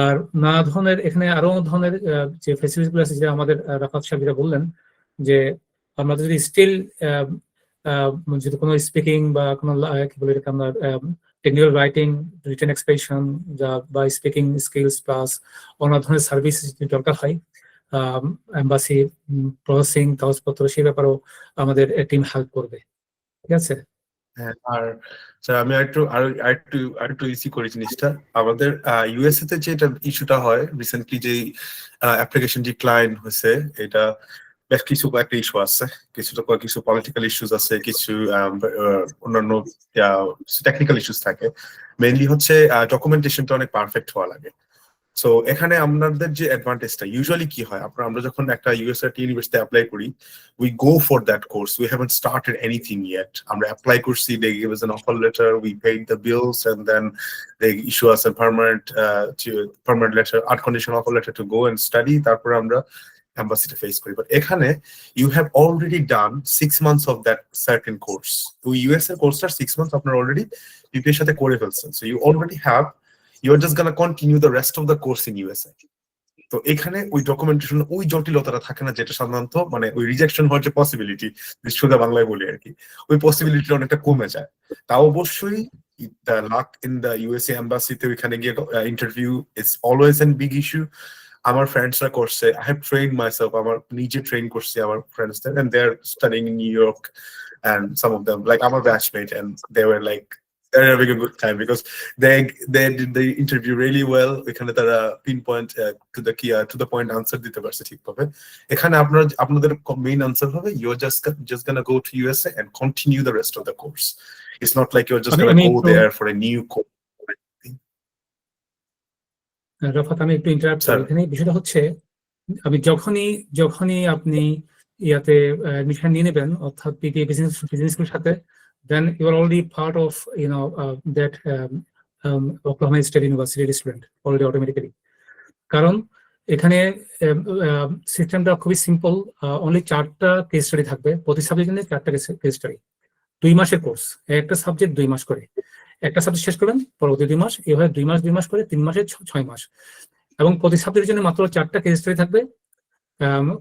আর নানা ধরনের এখানে আরো ধরনের যে ফেসিলিটি গুলো আছে, যেটা আমাদের রাফাত সাহেব যেটা বললেন, যে আমরা যদি স্টিল যদি কোনো স্পিকিং বা কোনো কি বলে এটাকে আমরা টেকনিক্যাল রাইটিং, রিটেন এক্সপ্রেশন বা স্পিকিং স্কিলস প্লাস অন্য ধরনের সার্ভিস দরকার হয় এম্বাসি প্রসেসিং কাগজপত্র, সেই ব্যাপারেও আমাদের টিম হেল্প করবে। ঠিক আছে? হ্যাঁ, আর স্যার আমি আরেকটু ইসি করি জিনিসটা। আমাদের ইউএসএ তে যেটা ইস্যুটা হয় রিসেন্টলি, যে অ্যাপ্লিকেশন ডিক্লাইন হয়েছে, এটা বেশ কয়েকটা ইস্যু আছে, কিছু পলিটিক্যাল ইস্যুস আছে, কিছু অন্যান্য টেকনিক্যাল ইস্যুস থাকে। মেইনলি হচ্ছে ডকুমেন্টেশনটা অনেক পারফেক্ট হওয়া লাগে। সো এখানে আমাদের যে অ্যাডভান্টেজটা ইউজুয়ালি কি হয়, আমরা যখন একটা ইউএসএ ইউনিভার্সিটি অ্যাপ্লাই করি, we go for that course, we haven't started anything yet. আমরা অ্যাপ্লাই করছি, they give us an offer letter, we paid the bills, and then they issue us a permanent letter, unconditional offer letter to go and study. তারপর আমরা embassy face করি। But এখানে you have already done 6 months of that certain course. তো USA কোর্সটা 6 months আপনারা already পিপিএর সাথে করে ফেলছেন, so you already have, you're just gonna continue the rest of the course in USA. তো এখানে ওই ডকুমেন্টেশন ওই জটিলতাটা থাকে না, যেটা সাধারণত মানে ওই রিজেকশন হওয়ার যে পসিবিলিটি, সোজা বাংলায় বলি আর কি, ওই পসিবিলিটিটা অনেকটা কমে যায়। তাও অবশ্যই the luck in the USA embassy তে ওইখানে গিয়ে interview is always N big issue. আমার ফ্রেন্ডসরা করছে, আই হ্যাভ ট্রেইনড মাইসেলফ, আমার নিজে ট্রেন করছি আমার ফ্রেন্ডসদের, and they are studying in New York, and some of them like আমার batchmate, and they were like they're having a good time because they did the interview really well. এখানে তারা pinpoint to the point answer দিতে পারছে ঠিকভাবে। এখানে আপনাদের main answer হবে you're just gonna go to USA and continue the rest of the course. It's not like you're just gonna go there for a new course. Rafat, আমি একটু interrupt করি। এখানে বিষয়টা হচ্ছে, আমি যখনই আপনি ইয়াতে অ্যাডমিশন নিয়ে নেবেন, অর্থাৎ পিপিএ বিজনেসের সাথে, then you are already part of that Oklahoma State University student already automatically. কারণ এখানে সিস্টেমটা খুবই সিম্পল, অনলি 4টা কেস স্টাডি থাকবে প্রতি সাবজেক্টে, 4টা কেস স্টাডি, 2 মাসের কোর্স, একটা সাবজেক্ট 2 মাস করে, একটা সাবজেক্ট শেষ করবেন পরবর্তী 2 মাস, এভাবে 2 মাস করে 3 মাসে 6 মাস, এবং প্রতি সাবজেক্টের জন্য মাত্র 4টা কেস স্টাডি থাকবে।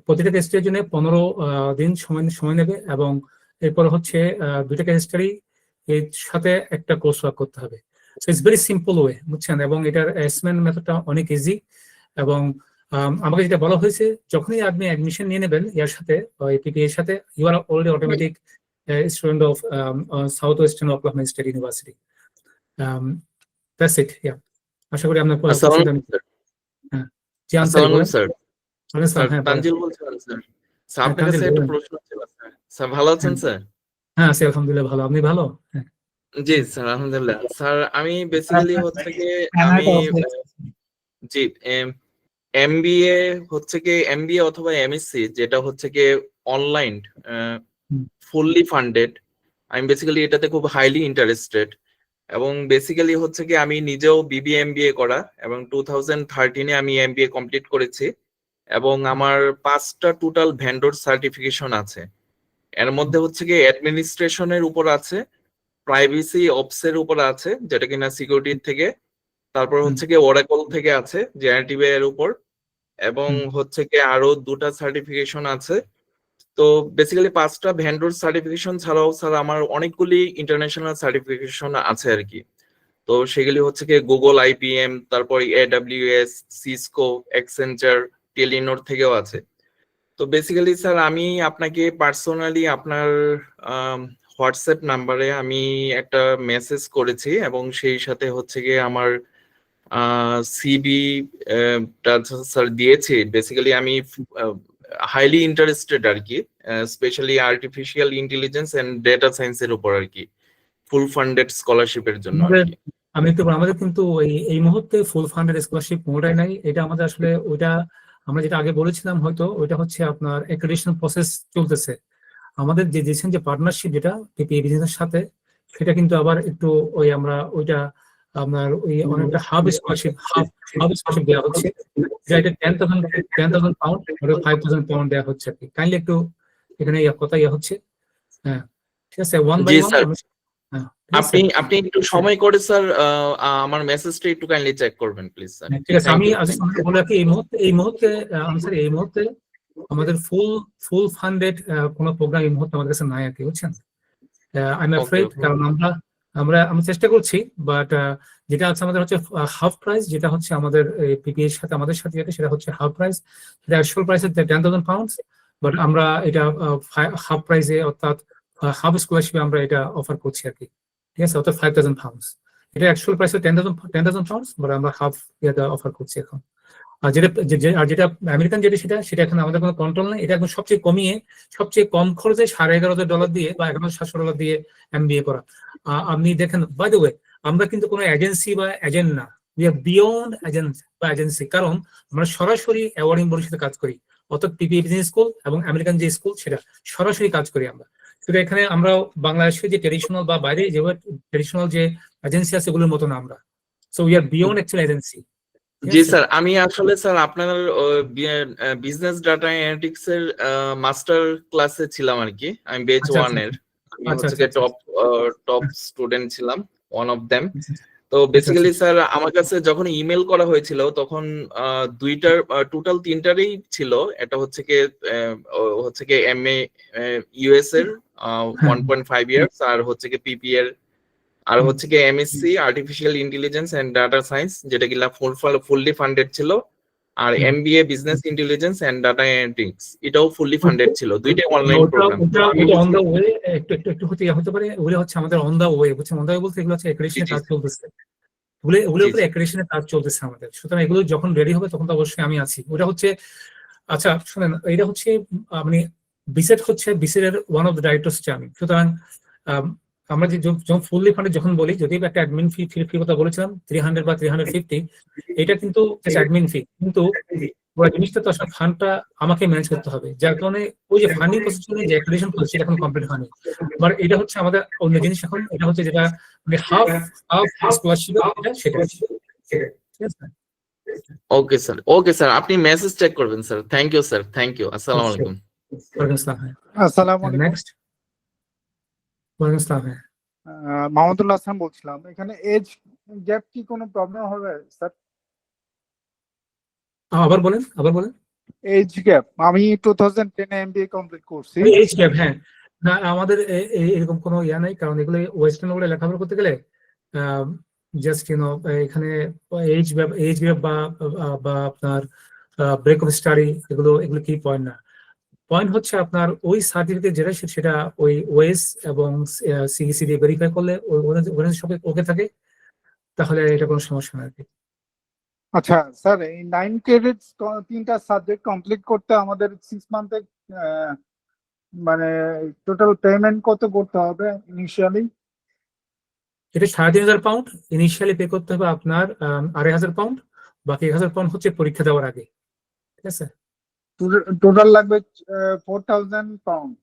প্রতিটা কেস স্টাডির জন্য 15 দিন সময় নেবে, এবং এরপর হচ্ছে 2টা কেস স্টাডি এর সাথে একটা কোর্স ওয়ার্ক করতে হবে। So it's very simple way, বুঝছেন, এবং এটার অ্যাসেসমেন্ট মেথডটা অনেক ইজি। এবং আমাকে যেটা বলা হয়েছে, যখনই আপনি অ্যাডমিশন নিয়ে নেবেন এর সাথে, পিপিএ এর সাথে, you are already automatic student of South Western Oklahoma State University. That's it. Yeah, আশা করি আপনার হ্যাঁ, জি আনসার বলেন স্যার। স্যার। হ্যাঁ, তানজিল বলছিলাম স্যার। স্যার আপনার কাছে একটা প্রশ্ন ছিল স্যার। স্যার ভালো আছেন স্যার? হ্যাঁ স্যার, আলহামদুলিল্লাহ ভালো। আপনি ভালো? হ্যাঁ জি স্যার, আলহামদুলিল্লাহ। স্যার আমি বেসিক্যালি হচ্ছে কি আমি জি এমবিএ অথবা এমএসসি, যেটা হচ্ছে কি অনলাইন ফুললি ফান্ডেড, আমি বেসিক্যালি এটাতে খুব হাইলি ইন্টারেস্টেড। এবং বেসিক্যালি হচ্ছে কি আমি নিজেও বিবিএমবিএ করা, এবং 2013-এ আমি এমবিএ কমপ্লিট করেছি, এবং আমার 5টা টোটাল ভেন্ডর সার্টিফিকেশন আছে। এর মধ্যে হচ্ছে কি অ্যাডমিনিস্ট্রেশনের উপর আছে, প্রাইভেসি অপসের উপর আছে যেটা কিনা সিকিউরিটি থেকে, তারপর হচ্ছে কি ওরাকল থেকে আছে জেনারেটিভ এর উপর, এবং হচ্ছে কি আরো 2টা সার্টিফিকেশন আছে। তো বেসিক্যালি 5টা ভেন্ডর সার্টিফিকেশন ছাড়াও স্যার আমার অনেকগুলি ইন্টারন্যাশনাল সার্টিফিকেশন আছে আর কি। তো সেগুলি হচ্ছে কি গুগল, আইবিএম, তারপর এডব্লিউএস, সিসকো, এক্সেঞ্চার, টেলিনোর থেকেও আছে। তো বেসিক্যালি স্যার আমি আপনাকে পার্সোনালি আপনার হোয়াটসঅ্যাপ নাম্বারে আমি একটা মেসেজ করেছি, এবং সেই সাথে হচ্ছে গিয়ে আমার সিবি স্যার দিয়েছি। বেসিক্যালি আমি হাইলি ইন্টারেস্টেড আর কি, specially artificial intelligence and data সায়েন্সের উপর আর কি, ফুল ফান্ডেড স্কলারশিপের জন্য আর কি। আমি একটু, আমাদের কিন্তু এই মুহূর্তে ফুল ফান্ডেড স্কলারশিপ কোনোটাই নাই। এটা আমাদের আসলে ওইটা আমরা যেটা আগে বলেছিলাম, হয়তো ওইটা হচ্ছে আপনার অ্যাক্রেডিটেশন প্রসেস চলতেছে। আমাদের যে রিসেন্ট যে পার্টনারশিপ যেটা পিপিএ বিজনেসের সাথে, সেটা কিন্তু আবার একটু আমরা ওইটা আপনার অনেকটা হাব স্কলারশিপ দেওয়া হচ্ছে, যেটা 10,000 পাউন্ড আর 5,000 পাউন্ড দেওয়া হচ্ছে আর কি। কাইন্ডলি একটু এখানে কথা হচ্ছে। হ্যাঁ ঠিক আছে, ওয়ান বাই ওয়ান। আপনি একটু সময় করে স্যার আমার মেসেজটা একটু কাইন্ডলি চেক করবেন প্লিজ স্যার। ঠিক আছে, আমি আজকে বলে রাখি, এই মুহূর্তে আমাদের ফুল ফান্ডেড কোনো প্রোগ্রাম এই মুহূর্তে আমাদের কাছে নাই আর কি, বুঝছেন। আই এম অ্যাফ্রেড, কারণ আমরা চেষ্টা করছি, বাট যেটা আছে আমাদের হচ্ছে হাফ প্রাইস, যেটা হচ্ছে আমাদের পিপিএ এর সাথে আমাদের সাথে যেটা, সেটা হচ্ছে হাফ প্রাইস। সেটা অ্যাকচুয়াল প্রাইস 10,000 পাউন্ডস, বাট আমরা এটা হাফ প্রাইসে, অর্থাৎ হাফ স্কলারশিপে আমরা এটা অফার করছি আর কি, ঠিক আছে, অর্থাৎ £5,000। এটা অ্যাকচুয়াল প্রাইস 10,000 পাউন্ডস, বাট আমরা হাফ এটা অফার করছি এখন। আর যেটা আমেরিকান সেটা এখন আমাদের কোনো কন্ট্রোল নেই, এটা এখন সবচেয়ে কমিয়ে সবচেয়ে কম খরচে $11,500 দিয়ে বা $11,700 দিয়ে MBA করা। আপনি দেখেন, বাই দ্য ওয়ে, আমরা কিন্তু কোনো এজেন্সি বা এজেন্ট না, উই আর বিয়ন্ড এজেন্সি, কারণ আমরা সরাসরি অ্যাওয়ার্ডিং বোর্ডের সাথে কাজ করি, অর্থাৎ PPA বিজনেস স্কুল এবং আমেরিকান যে স্কুল সেটা সরাসরি কাজ করি আমরা। শুধু এখানে আমরা বাংলাদেশের যে ট্রেডিশনাল বা বাইরে যে ট্রেডিশনাল যে এজেন্সি আছে এগুলোর মতো না আমরা, so we are beyond actual agency. G sir, আমি আসলে স্যার আপনার বিজনেস ডাটা অ্যানালিটিক্স এর মাস্টার ক্লাসে ছিলাম আর কি, আমি বেচ 1 এর, আমি হচ্ছে টপ স্টুডেন্ট ছিলাম, ওয়ান অফ দেম। তো বেসিক্যালি স্যার আমার কাছে যখন ইমেল করা হয়েছিল তখন টোটাল 3টারই ছিল, এটা হচ্ছে কি MA US এর 1.5 ইয়ার্স, আর হচ্ছে কি PPA এর, আর হচ্ছে কি MSc artificial intelligence and data science, যেটা কিনা ফুললি ফান্ডেড ছিল, আর MBA business intelligence and data analytics এটাও ফুললি ফান্ডেড ছিল, দুইটাই online program. On the way একটু হতে পারে, ওগুলো হচ্ছে আমাদের অন দা ওয়ে, বুঝছেন, অন দা ওয়ে বলতে এগুলো হচ্ছে অ্যাক্রেডিটেশনের কাজ চলতেছে, ওগুলো উপরে অ্যাক্রেডিটেশনের কাজ চলতেছে আমাদের, সুতরাং এগুলো যখন রেডি হবে তখন তো অবশ্যই আমি আছি। ওটা হচ্ছে, আচ্ছা শুনেন, এটা হচ্ছে মানে বিসেট হচ্ছে বিসেট এর ওয়ান অফ দ্য ডাইরেক্টরস হচ্ছে আমি, সুতরাং আমরা যে যখন ফুললি ফান্ডে যখন বলি, যদি একটা অ্যাডমিন ফি কথা বলেছিলাম 300 বা 350, এটা কিন্তু অ্যাডমিন ফি, কিন্তু জিনিসটা তো আসলে ফান্ডটা আমাকে ম্যানেজ করতে হবে, যার কারণে ওই যে ফান্ডিং প্রসেসে যে অ্যাক্রেডিটেশন প্রসেস সেটা এখন কমপ্লিট হয়নি, বাট এটা হচ্ছে আমাদের অন্য জিনিস এখন, এটা হচ্ছে যেটা মানে হাফ স্কলারশিপ এটা সেটা, ঠিক আছে। ওকে স্যার, আপনি মেসেজ চেক করবেন স্যার। Thank you sir, thank you. আসসালামু আলাইকুম। ওয়ালাইকুম আসসালাম। আসসালামু আলাইকুম। নেক্সট, ওয়ালাইকুম আসসালাম। মাহমুদুল্লাহ হাসান বলছিলাম। এখানে এজ গ্যাপ কি কোনো প্রবলেম হবে স্যার? আবার বলেন। এজ গ্যাপ, আমি 2010 MBA কমপ্লিট করছি। এজ গ্যাপ, হ্যাঁ, না আমাদের এরকম কোনো ইয়া নাই, কারণ এগুলো ওয়েস্টার্ন ওয়ার্ল্ডে লেখাপড়া করতে গেলে জাস্ট এখানে এজ গ্যাপ বা আপনার ব্রেক অফ স্টাডি এগুলো কি পয়েন্ট না। পয়েন্ট হচ্ছে আপনার ওই সার্টিফিকেট যেটা সেটা ওই ওয়েস এবং CEC দিয়ে ভেরিফাই করলে ওখানে সব ওকে থাকে, তাহলে এটা কোনো সমস্যা না আর কি। আচ্ছা স্যার, এই 9 ক্রেডিটস 3টা সাবজেক্ট কমপ্লিট করতে আমাদের 6 মান্থে মানে টোটাল পেমেন্ট কত করতে হবে ইনিশিয়ালি? এটা 3,500 পাউন্ড ইনিশিয়ালি পে করতে হবে আপনার, 2,500 পাউন্ড, বাকি 1,000 পাউন্ড হচ্ছে পরীক্ষা দেওয়ার আগে, ঠিক আছে। টোটাল লাগবে 4,000 পাউন্ড।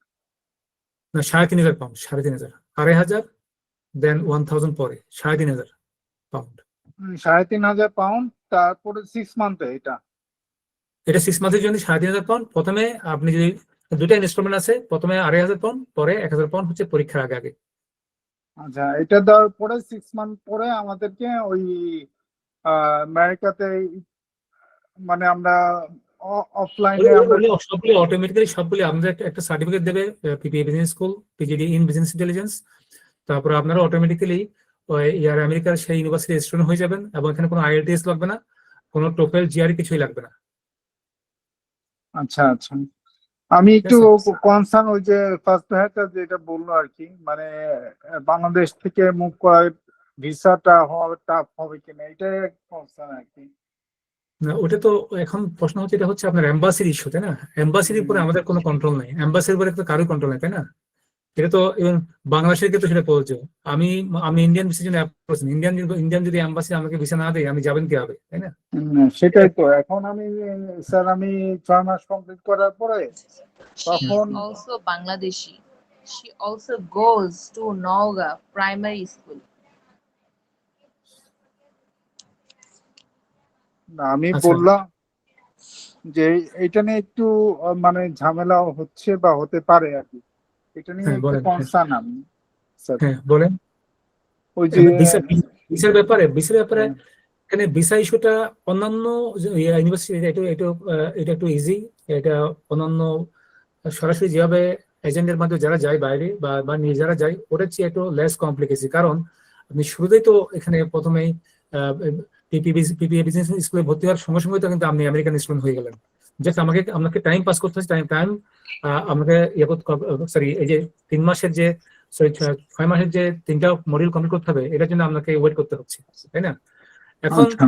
না, 3,500 পাউন্ড, 3,500, 2,500 দেন 1,000 পরে 3,500 পাউন্ড। 3,500 পাউন্ড, তারপরে 6 মান্থে এটা 6 মান্থের জন্য 3,500 পাউন্ড। প্রথমে আপনি যদি দুটো ইনস্টলমেন্ট আছে, প্রথমে 2,500 পাউন্ড, পরে 1,000 পাউন্ড হচ্ছে পরীক্ষার আগে। আচ্ছা, এটা দেওয়ার পরে 6 মান্থ পরে আমাদেরকে ওই আমেরিকাতে মানে আমরা অফলাইনে সবগুলি অটোমেটিক্যালি সবগুলি আমাদের একটা সার্টিফিকেট দেবে, PPA business school, PGD in business intelligence, তারপরে আপনারা অটোমেটিক্যালি ইয়ার আমেরিকার সেই ইউনিভার্সিটি স্টুডেন্ট হয়ে যাবেন, এবং এখানে কোনো IELTS লাগবে না, কোনো টোফেল GRE কিছুই লাগবে না। আচ্ছা, আমি একটু কনসার্ন ওই যে ফার্স্ট ভাইটা যেটা বললো আর কি, মানে বাংলাদেশ থেকে মুভ করার ভিসাটা হওয়া টাফ হবে কিনা, এটাই কনসার্ন আর কি। না, ওটা তো এখন প্রশ্ন হচ্ছে, এটা হচ্ছে আপনার এম্বাসির ইস্যু, তাই না? এম্বাসির উপরে আমাদের কোনো কন্ট্রোল নাই, এম্বাসির উপরে তো কারোর কন্ট্রোল নাই, তাই না? এটা তো বাংলাদেশের ক্ষেত্রে সেটা প্রযোজ্য। আমি ইন্ডিয়ান ভিসার জন্য অ্যাপ্লাই করছি, ইন্ডিয়ান যদি এম্বাসি আমাকে ভিসা না দেয়, আমি যাবেন কি হবে, তাই না? সেটাই তো। এখন আমি স্যার, আমি 6 মাস কমপ্লিট করার পরে তখন also Bangladeshi. She also goes to Nauga Primary School. আমি বললাম যে এটা নিয়ে একটু মানে ঝামেলা হচ্ছে বা হতে পারে আর কি, এটা নিয়ে একটু কনসার্ন আমি স্যার। হ্যাঁ বলেন। ওই যে ভিসার ব্যাপারে এখানে ভিসা ইস্যুটা অন্যান্য ইউনিভার্সিটি এটা একটু ইজি, এটা অন্যান্য সরাসরি যেভাবে এজেন্টের মাধ্যমে যারা যায় বাইরে বা নিজেরা যায়, ওটার চেয়ে একটু লেস কমপ্লিকেসি, কারণ আপনি শুরুতেই তো এখানে প্রথমেই PPA বিজনেস স্কুলে ভর্তি হওয়ার সঙ্গে সঙ্গে তো কিন্তু আপনি আমেরিকান স্টুডেন্ট হয়ে গেলেন, জাস্ট আমাকে টাইম পাস করতে হচ্ছে, টাইম আমাকে ইয়ে করতে, সরি এই যে 3 মাসের যে, সরি 6 মাসের যে 3টা মডিউল কমপ্লিট করতে হবে, এটার জন্য আপনাকে ওয়েট করতে হচ্ছে, তাই না? এখন আচ্ছা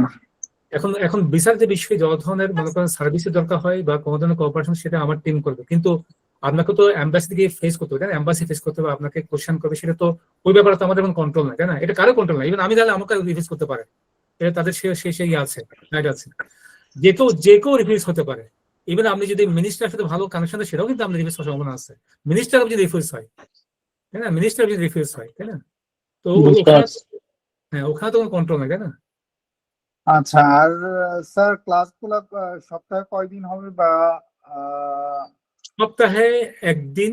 এখন বিচার যে বিষয়ে যত ধরনের মনে করেন সার্ভিসের দরকার হয় বা কোনো ধরনের কোঅপারেশন, সেটা আমার টিম করবে, কিন্তু আপনাকে তো এম্বাসি থেকে ফেস করতে হবে, তাই না? এম্বাসি ফেস করতে হবে, আপনাকে কোশ্চেন করবে, সেটা তো ওই ব্যাপারে তো আমাদের কোনো কন্ট্রোল নাই, তাই না? এটা কারো কন্ট্রোল নাই, ইভেন আমি তাহলে আমাকে রিফিউজ করতে পারে, এটা তাদের সেই আছে, রাইট আছে। যে কেউ রিফিউজ হতে পারে, ইভেন আপনি যদি মিনিস্টারের সাথে ভালো কানেকশন থাকে, সেটাও কিন্তু আপনি রিফিউজ হওয়ার সম্ভাবনা আছে। মিনিস্টার যদি রিফিউজ হয়, তাই না? মিনিস্টার যদি রিফিউজ হয়, তাই না? তো ওখানে, হ্যাঁ, ওখানে তো কোনো কন্ট্রোল নাই, তাই না? আচ্ছা, আর স্যার ক্লাসগুলো সপ্তাহে কয়দিন হবে, বা সপ্তাহে একদিন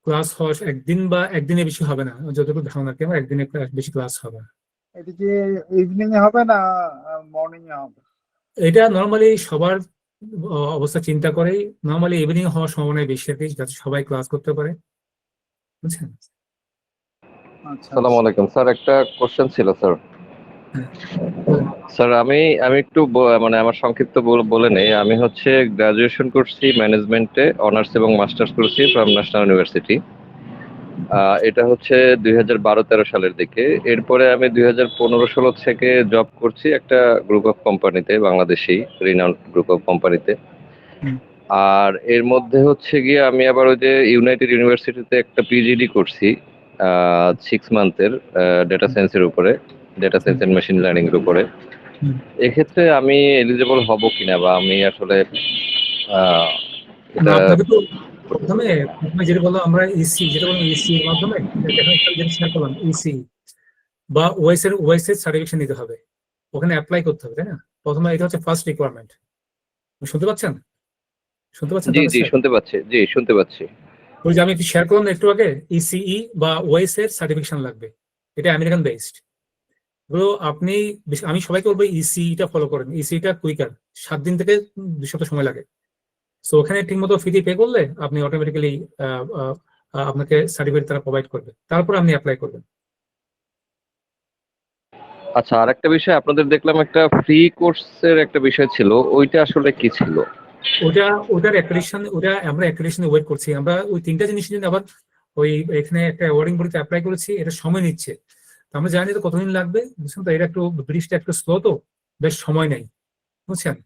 ক্লাস হয়, একদিন বা একদিনের বেশি হবে না, যতটুকু ধারণা কি আমার একদিনে বেশি ক্লাস হবে না। এটা কি ইভিনিং এ হবে না মর্নিং এ হবে? এটা নর্মালি সবার অবস্থা চিন্তা করেই নর্মালি ইভিনিং হওয়ার সম্ভাবনা বেশি আর কি, যাতে সবাই ক্লাস করতে পারে, বুঝছেন? আচ্ছা আসসালামু আলাইকুম স্যার, একটা কোশ্চেন ছিল স্যার। স্যার আমি একটু মানে আমার সংক্ষিপ্ত বলে নেই। আমি হচ্ছে গ্রাজুয়েশন করছি ম্যানেজমেন্টে, অনার্স এবং মাস্টার্স করছি ফ্রম ন্যাশনাল ইউনিভার্সিটি। এটা হচ্ছে 2012-13 সালের দিকে। এরপরে আমি 2015-16 থেকে জব করছি একটা গ্রুপ অফ কোম্পানিতে, বাংলাদেশি রিনাউন্ড গ্রুপ অফ কোম্পানিতে। আর এর মধ্যে হচ্ছে গিয়ে আমি আবার ওই যে ইউনাইটেড ইউনিভার্সিটিতে একটা পিজিডি করছি 6 মান্থের ডেটা সায়েন্সের উপরে, data science and machine learning এর উপরে। এক্ষেত্রে আমি এলিজিবল হব কিনা, বা আমি আসলে না, আপনাকে তো প্রথমে যেটা বললাম আমরা ইসি, যেটা বললাম ইসি এর মাধ্যমে যেটা শেয়ার করলাম, ইসি বা ওএস এর সার্টিফিকেশন নিতে হবে, ওখানে অ্যাপ্লাই করতে হবে, তাই না? প্রথমে এটা হচ্ছে ফার্স্ট রিকোয়ারমেন্ট। শুনতে পাচ্ছেন? জি জি শুনতে পাচ্ছি, জি শুনতে পাচ্ছি। ওই যে আমি একটু শেয়ার করলাম একটু আগে, ইসিই বা ওএস এর সার্টিফিকেশন লাগবে, এটা আমেরিকান বেসড। এগুলো আমি সবাইকে বলবো ইসিটা ফলো করেন, ইসিটা কুইকার, 7 দিন থেকে 2 সপ্তাহ সময় লাগে। সো ওখানে ঠিকমতো ফি পে করলে আপনি অটোমেটিক্যালি আপনাকে সার্টিফিকেট তারা প্রোভাইড করবে, তারপর আপনি অ্যাপ্লাই করবেন। আচ্ছা, আর একটা বিষয়, আপনাদের দেখলাম একটা ফ্রি কোর্সের একটা বিষয় ছিল, ওইটা আসলে কি ছিল? ওটার অ্যাক্রেডিটেশন, ওটা আমরা অ্যাক্রেডিটেশনে ওয়েট করছি। আমরা ওই 3টা জিনিসের জন্য আবার ওই এখানে একটা অ্যাওয়ার্ডিং বডিতে অ্যাপ্লাই করেছি, এটা সময় নিচ্ছে। তো আমরা জানি তো কতদিন লাগবে, বুঝছেন তো? এটা একটু ব্রিজটা একটু স্লো, তো বেশ সময় নেই, বুঝছেন?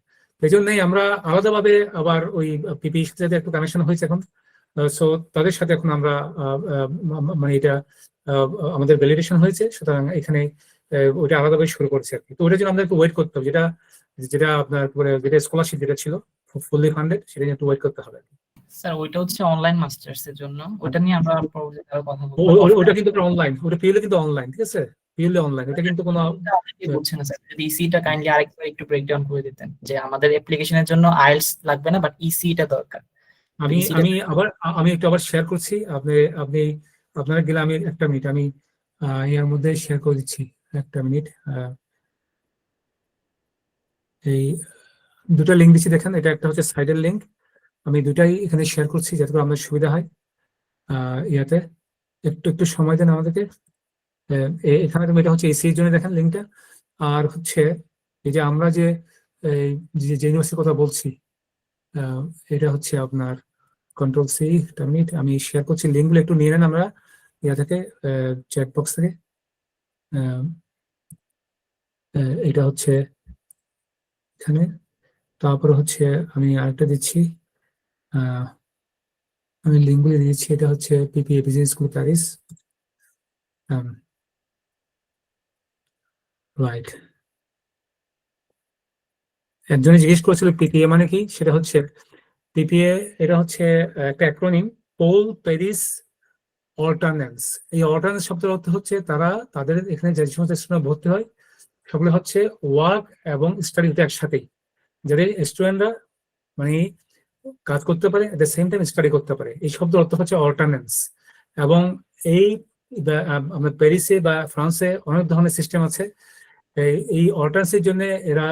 এই জন্যই আমরা আলাদাভাবে আবার ওই পিপির সাথে একটু কানেকশন হয়েছে এখন। সো তাদের সাথে এখন আমরা মানে এটা আমাদের ভ্যালিডেশন হয়েছে, সুতরাং এখানে ওইটা আলাদাভাবে শুরু করছে আর কি। তো ওটার জন্য আমাদের একটু ওয়েট করতে হবে, যেটা আপনার যেটা স্কলারশিপ যেটা ছিল ফুললি ফান্ডেড, সেটা নিয়ে একটু ওয়েট করতে হবে। স্যার ওইটা হচ্ছে অনলাইন মাস্টার্স এর জন্য, ওটা নিয়ে আমরা পরবর্তীতে আরো কথা বলবো। ওটা কিন্তু অনলাইন, ওটা পিএলএ কিন্তু অনলাইন, ঠিক আছে? পিএলএ অনলাইন, এটা কিন্তু কোনো বলছেন না স্যার, যদি ইসিটা কাইন্ডলি আরেকবার একটু ব্রেকডাউন করে দিতেন, যে আমাদের অ্যাপ্লিকেশনের জন্য আইএলটিএস লাগবে না, বাট ইসিটা দরকার। আমি একটু আবার শেয়ার করছি, আপনারা গেলে আমি একটা মিনিট, আমি এর মধ্যে শেয়ার করে দিচ্ছি, একটা মিনিট। এই 2টা লিঙ্ক দিচ্ছি, দেখেন, এটা একটা হচ্ছে সাইডের লিঙ্ক, আমি দুটাই এখানে শেয়ার করছি যাতে করে আমাদের সুবিধা হয়। ইয়াতে একটু সময় দেন আমাদেরকে। এখানে এটা হচ্ছে এসি এর জন্য, দেখেন লিঙ্কটা। আর হচ্ছে এই যে আমরা যে ইউনিভার্সিটির কথা বলছি, এটা হচ্ছে আপনার কন্ট্রোল সি, একটা মিনিট, আমি শেয়ার করছি লিঙ্কগুলো, একটু নিয়ে নেন আমরা ইয়া থেকে, চ্যাট বক্স থেকে। এটা হচ্ছে এখানে, তারপরে হচ্ছে আমি আরেকটা দিচ্ছি, আমি লিঙ্কগুলো দিয়েছি। এটা হচ্ছে PPA business school Paris, right. একজনে জিজ্ঞেস করেছিল পিপিএ মানে কি, সেটা হচ্ছে পিপিএ, এটা হচ্ছে একটা অ্যাক্রোনিম, পোল প্যারিস অল্টারন্যান্স। এই অল্টারন্যান্স শব্দের অর্থ হচ্ছে তাদের এখানে যে সমস্ত স্টুডেন্ট ভর্তি হয় সেগুলো হচ্ছে ওয়ার্ক এবং স্টাডি একসাথেই, যাদের স্টুডেন্টরা মানে কাজ করতে পারে, at the same time study করতে পারে। এই শব্দের অর্থ হচ্ছে অল্টারন্যান্স। এবং এই আমরা প্যারিসে বা ফ্রান্সে অনেক ধরনের সিস্টেম আছে। এই অল্টারন্যান্সের জন্য এরা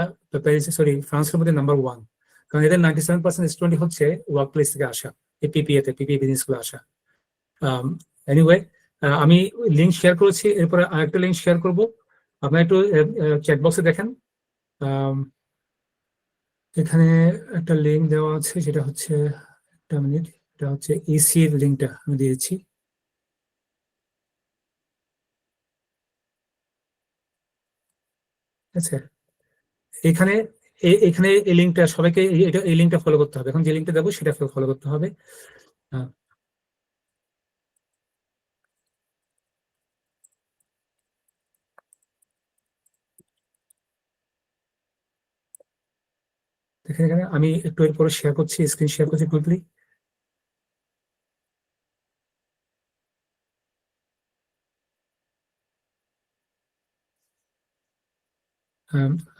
প্যারিসে, সরি, ফ্রান্সের মধ্যে নাম্বার 1, কারণ এদের 97% স্টুডেন্ট হচ্ছে ওয়ার্ক প্লেস থেকে আসা, এই পিপিএ বিজনেস স্কুলে আসা। এনিওয়ে, আমি লিঙ্ক শেয়ার করেছি, এরপরে আরেকটা লিঙ্ক শেয়ার করব, আপনারা একটু চ্যাট বক্সে দেখেন। এখানে একটা লিঙ্ক দেওয়া আছে, সেটা হচ্ছে একটা মিনিট, এটা হচ্ছে ইসি এর লিঙ্কটা আমি দিয়েছি। আচ্ছা, এখানে এখানে এই লিঙ্কটা সবাইকে এই লিঙ্কটা ফলো করতে হবে। এখন যে লিঙ্কটা দেবো সেটা ফলো করতে হবে। দেখেন এখানে আমি একটু এরপরে শেয়ার করছি, স্ক্রিন শেয়ার করছি কুইকলি।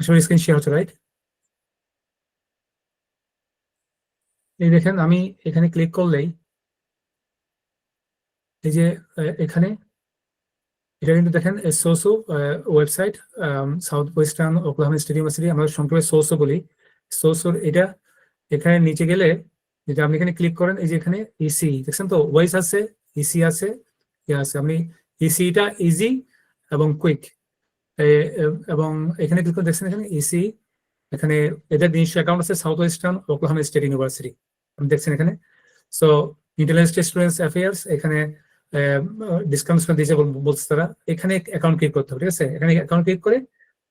আসলে স্ক্রিন শেয়ার হচ্ছে, রাইট? এই দেখেন আমি এখানে ক্লিক করলেই এই যে এখানে এটা কিন্তু দেখেন সোসো website, South Western Oklahoma State University, আমরা সংক্ষেপে সোসো বলি। সোসোর এটা এখানে নিচে গেলে যেটা আপনি এখানে ক্লিক করেন, এই যে এখানে ইসি দেখছেন তো, ওয়েস আছে, ইসি আছে, আছে। আপনি ইসিটা ইজি এবং কুইক, এবং এখানে ক্লিক করে দেখছেন এখানে ইসি, এখানে এদের নিজস্ব অ্যাকাউন্ট আছে south Western Oklahoma State university, আপনি দেখছেন এখানে। সো ইন্টারন্যাশনাল স্টুডেন্টস অ্যাফেয়ার্স, এখানে ডিসকাউন্ট দিয়েছে বলছে তারা, এখানে অ্যাকাউন্ট ক্লিক করতে হবে, ঠিক আছে? এখানে অ্যাকাউন্ট ক্লিক করে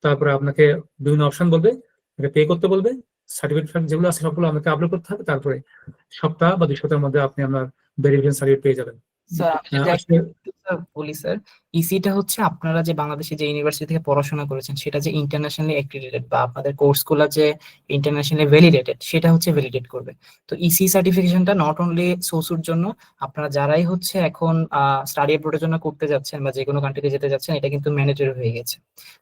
তারপরে আপনাকে বিভিন্ন অপশন বলবে, পে করতে বলবে, সার্টিফিকেট যেগুলো আছে সবগুলো আপনাকে আপলোড করতে হবে, তারপরে সপ্তাহ বা 2 সপ্তাহের মধ্যে আপনি আপনার ভেরিফিকেশন সার্টিফিকেট পেয়ে যাবেন। বলি স্যার, ইসিটা হচ্ছে আপনারা যে বাংলাদেশে যে ইউনিভার্সিটি থেকে পড়াশোনা করেছেন সেটা যে ইন্টারন্যাশনালি অ্যাক্রিডিটেড বা আপনাদের কোর্সগুলো যে ইন্টারন্যাশনালি ভ্যালিডেটেড সেটা হচ্ছে ভ্যালিডেট করবে। তো ইসি সার্টিফিকেশনটা নট অনলি সোসুর জন্য, আপনারা যারাই হচ্ছে এখন স্টাডি অ্যাব্রোডের জন্য করতে যাচ্ছেন বা যে কোনো কান্ট্রিতে যেতে যাচ্ছেন, এটা কিন্তু ম্যান্ডেটরি হয়ে গেছে।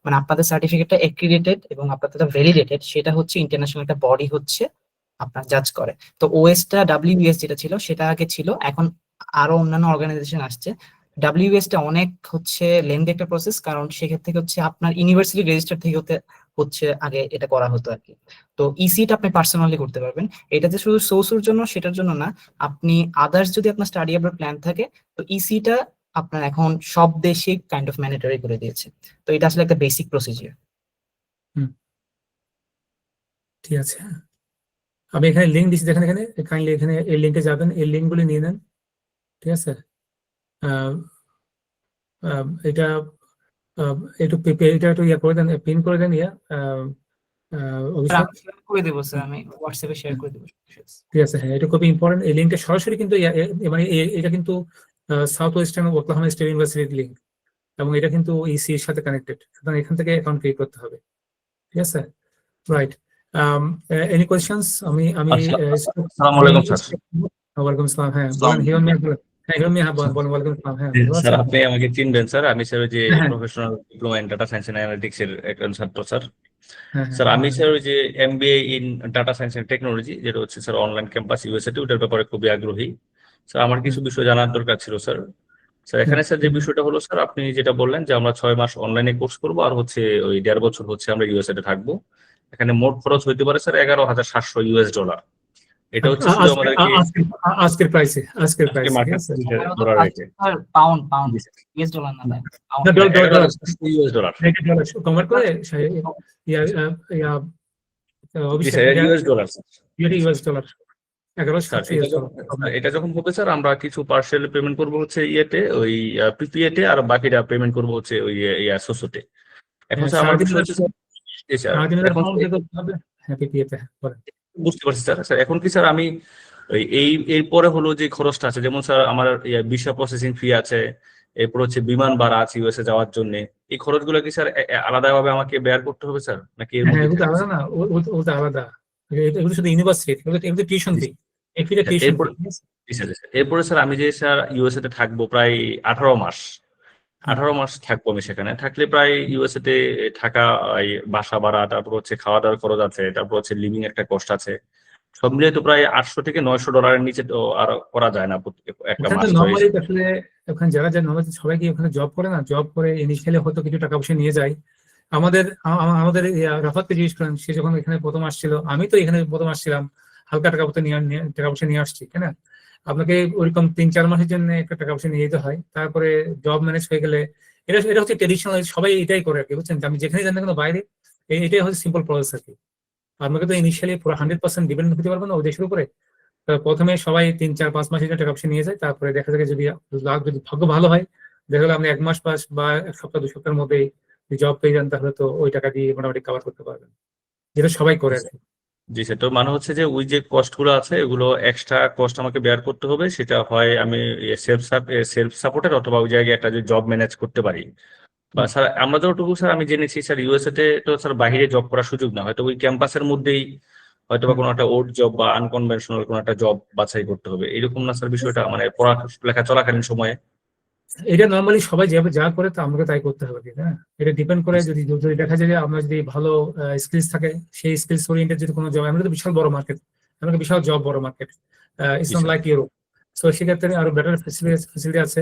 মানে আপনাদের সার্টিফিকেটটা অ্যাক্রিডিটেড এবং আপনাদের ভ্যালিডেটেড, সেটা হচ্ছে ইন্টারন্যাশনাল একটা বডি হচ্ছে আপনার জাজ করে। তো ওএসটা ডাব্লিউবিএস যেটা ছিল সেটা আগে ছিল, এখন আরো অন্যান্য অর্গানাইজেশন আসছে। ডাব্লিউবিএস টা অনেক হচ্ছে লেন্দি একটা প্রসেস, কারণ সেক্ষেত্রে হচ্ছে আপনার ইউনিভার্সিটি রেজিস্টার থেকে হচ্ছে আগে এটা করা হতো আর কি। তো ইসিটা আপনি পার্সোনালি করতে পারবেন, এটা যে শুধু সোর্সের জন্য সেটার জন্য না, আপনি আদার্স যদি আপনার স্টাডি অ্যাব্রড প্ল্যান থাকে, তো ইসিটা আপনার এখন সব দেশে কাইন্ড অফ ম্যান্ডেটরি করে দিয়েছে। তো এটা আসলে একটা বেসিক প্রসিজিওর। ঠিক আছে, আমি এখানে লিঙ্ক দিচ্ছি, দেখেন এখানে কাইন্ডলি এখানে এই লিঙ্কে যাবেন, এই লিঙ্কগুলি নিয়ে নেন, ঠিক আছে? এটা এটা একটু ইয়ে করে দেন, পিন করে দেন, অভিষেক করে দেবো স্যার, আমি হোয়াটসঅ্যাপে শেয়ার করে দেবো। ঠিক আছে, হ্যাঁ, এটা খুবই ইম্পর্টেন্ট। এই লিঙ্কটা সরাসরি কিন্তু মানে এটা কিন্তু সাউথ ওয়েস্টার্ন ওকলাহোমা স্টেট ইউনিভার্সিটির লিঙ্ক, এবং এটা কিন্তু ইসি এর সাথে কানেক্টেড, সুতরাং এখান থেকে অ্যাকাউন্ট ক্রিয়েট করতে হবে, ঠিক আছে? Right, any questions? আসসালামু আলাইকুম স্যার। ওয়ালাইকুম আসসালাম। হ্যাঁ বলেন, হিরণ মিয়া বলেন। হ্যাঁ, হিরণ মিয়া বলেন। ওয়ালাইকুম আসসালাম। হ্যাঁ, ভালো স্যার আছেন? আপনি আমাকে চিনবেন স্যার, আমি স্যার ওই যে হ্যাঁ, professional diploma in data science and analytics এর একজন ছাত্র স্যার। হ্যাঁ, স্যার আমি হ্যাঁ, স্যার ওই যে MBA in data science and technology, যেটা হচ্ছে স্যার অনলাইন ক্যাম্পাস ইউএসএটি, ওটার ব্যাপারে খুবই আগ্রহী স্যার। আমার কিছু বিষয় জানার দরকার ছিল স্যার। স্যার এখানে স্যার যে বিষয়টা হলো স্যার, আপনি যেটা বললেন যে আমরা 6 মাস অনলাইনে কোর্স করবো আর হচ্ছে ওই 1.5 বছর হচ্ছে আমরা ইউএসএতে থাকবো। এখানে মোট খরচ হইতে পারে স্যার $11,700। এটা হচ্ছে শুধু আমাদেরকে আজকের প্রাইসে, আজকের প্রাইসে, ঠিক মার্কেট আছে? ধরা রেখে পাউন্ড ইউএস ডলার না ভাই, না, $11,700 কনভার্ট করে অবশ্যই US dollar. US dollar 1100 sir US dollar. এটা যখন হবে স্যার, আমরা কিছু পার্সেল পেমেন্ট করবো হচ্ছে ইয়েতে, ওই পিপিএতে, আর বাকিটা পেমেন্ট করবো হচ্ছে ওই সোসোতে। এখন স্যার আমার বিষয় হচ্ছে এখন বুঝতে পারছি স্যার। স্যার এখন কি স্যার আমি এরপরে হলো যে খরচটা আছে, যেমন স্যার আমার ভিসা প্রসেসিং ফি আছে, এরপর হচ্ছে বিমান ভাড়া আছে ইউএসএ যাওয়ার জন্য, এই খরচগুলো কি স্যার আলাদাভাবে আমাকে বেয়ার করতে হবে স্যার, নাকি এর হ্যাঁ, মধ্যে আলাদা না, ওটা আলাদা, এগুলো শুধু ইউনিভার্সিটি, এগুলো টিউশন ফি, এফিটা টিউশন ফি। এরপরে স্যার আমি যে স্যার ইউএসএ তে থাকবো প্রায় 18 মাস, 18 মাস থাকবো আমি সেখানে। থাকলে প্রায় ইউএসএ তে থাকা, বাসা ভাড়া, তারপর হচ্ছে খাওয়া দাওয়ার খরচ আছে, তারপর হচ্ছে লিভিং একটা কষ্ট আছে, সব মিলিয়ে তো প্রায় $800 থেকে $900 নিচে তো আর করা যায় না একটা মাস। নরমালি আসলে ওখানে যারা নরমালি সবাই কি ওখানে জব করে না, জব করে ইনিশিয়ালি হয়তো কিছু টাকা পয়সা নিয়ে যায়। আমাদের রাফাতকে জিজ্ঞেস করেন, সে যখন এখানে প্রথম আসছিল, আমি তো এখানে প্রথম আসছিলাম, হালকা টাকা পয়সা নিয়ে আসছি, তাই না? আপনাকে ওইরকম 3-4 মাসের জন্য একটা টাকা পয়সা নিয়ে যেতে হয়, তারপরে জব ম্যানেজ হয়ে গেলে এটা হচ্ছে ট্রেডিশনাল, সবাই এটাই করে আর কি, বুঝছেন? আমি যেখানে জানি না কেন বাইরে, এটাই হচ্ছে সিম্পল প্রসেস আর কি। আমাকে তো ইনিশিয়ালি পুরো 100% ডিপেন্ড হতে পারবো না ওই দেশের উপরে। প্রথমে সবাই 3-4-5 মাসের জন্য টাকা পয়সা নিয়ে যায়, তারপরে দেখা যায় যদি যদি ভাগ্য ভালো হয়, দেখা গেলো আপনি 1 মাস বা 1 সপ্তাহ 2 সপ্তাহের মধ্যে জব পেয়ে যান, তাহলে তো ওই টাকা দিয়ে মোটামুটি কভার করতে পারবেন, যেটা সবাই করে আর কি। জি স্যার, তো মানে হচ্ছে যে ওই যে কস্ট গুলো আছে এগুলো এক্সট্রা কস্ট আমাকে বেয়ার করতে হবে, সেটা হয় আমি সেলফ সাপোর্টেড অথবা ওই জায়গায় একটা যে জব ম্যানেজ করতে পারি। বা স্যার আমরা যতটুকু স্যার আমি জেনেছি স্যার ইউএসএ তে তো স্যার বাইরে জব করার সুযোগ না, হয়তো ওই ক্যাম্পাসের মধ্যেই হয়তো বা কোনো একটা ওড জব বা আনকনভেনশনাল কোনো একটা জব বাছাই করতে হবে, এরকম না স্যার বিষয়টা, মানে পড়ালেখা চলাকালীন সময়ে? এটা নর্মালি সবাই যেভাবে যা করে তো আমাকে তাই করতে হবে, ঠিক না? এটা ডিপেন্ড করে যদি যদি দেখা যায় যে আমরা যদি ভালো স্কিলস থাকে, সেই স্কিলস ওরিয়েন্টেড যদি কোনো জব, আমাদের তো বিশাল বড় মার্কেট, আমাদের বিশাল জব বড় market, it's not like Europe. So সেক্ষেত্রে আরো বেটার ফেসিলিটি আছে।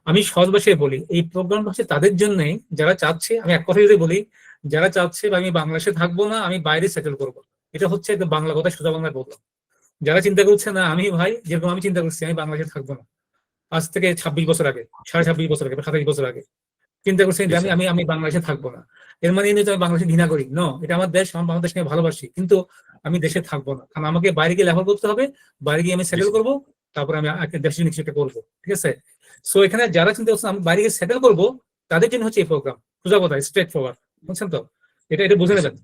আমি সহজ ভাষায় বলি, এই প্রোগ্রাম হচ্ছে তাদের জন্যই যারা চাচ্ছে, আমি এক কথা যদি বলি, যারা চাচ্ছে আমি বাংলাদেশে থাকবো না, আমি বাইরে সেটেল করবো, এটা হচ্ছে একদম বাংলা কথা, সোজা বাংলায় বললাম। যারা চিন্তা করছে না, আমি ভাই যেরকম আমি চিন্তা করছি আমি বাংলাদেশে থাকবো না, আজ থেকে 26 বছর আগে, 26.5 বছর আগে, 27 বছর আগে চিন্তা করছি যে আমি বাংলাদেশে থাকবো না। এর মানে এই নয় যে আমি বাংলাদেশে ঘৃণা করি, নো, এটা আমার দেশ, আমি বাংলাদেশ নিয়ে ভালোবাসি, কিন্তু আমি দেশে থাকবো না, কারণ আমাকে বাইরে গিয়ে লেভেল করতে হবে, বাইরে গিয়ে আমি সেটেল করবো, তারপরে আমি দেশের জন্য কিছু একটা করবো, ঠিক আছে? সো এখানে যারা চিন্তা করছে আমি বাইরে গিয়ে সেটেল করবো, তাদের জন্য হচ্ছে এই প্রোগ্রাম, সোজা কথা, স্ট্রেট ফরওয়ার্ড, বুঝছেন তো? এটা বুঝে নেবেন,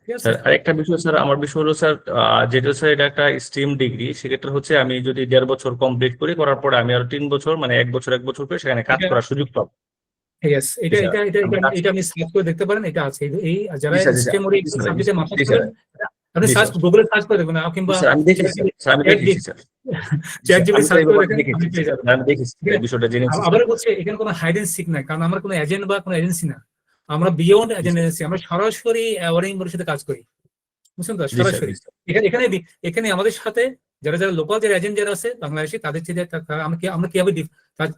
ঠিক আছে? স্যার আরেকটা বিষয় স্যার, আমার বিষয় হলো স্যার, যেটা স্যার এটা একটা স্ট্রিম ডিগ্রি, সেক্ষেত্রে হচ্ছে আমি যদি 1.5 বছর কমপ্লিট করি, করার পরে আমি আরো 3 বছর মানে 1 বছর করে সেখানে কাজ করার সুযোগ পাবো। ইয়েস, এটা স্যার, এটা এটা এটা আপনি সার্চ করে দেখতে পারেন, এটা আছে। এই যারা স্টেম ওরিয়েন্টেড সাবজেক্টে মাস্টার্স করেন, আপনি সার্চ গুগলে সার্চ করে দেখুন, কিংবা স্যার আমি দেখেছি স্যার, আমি দেখেছি স্যার, চ্যাট জিপিটি সার্চ করে দেখেন, দেখেছি আপনি পেয়ে যাবেন। আমি দেখেছি এই বিষয়টা জেনেছি। আবার বলছে এখানে কোনো হাইড এন্ড সিক নাই, কারণ আমরা কোনো এজেন্ট বা কোনো এজেন্সি না, আমরা বিয়ন্ড এজেন্সি, আমরা সরাসরি ওয়ারিং সাথে কাজ করি, বুঝছেন তো? সরাসরি এখানে এখানে আমাদের সাথে যারা যারা লোকাল যারা এজেন্ট যারা আছে বাংলাদেশি, তাদের চেয়ে আমরা কিভাবে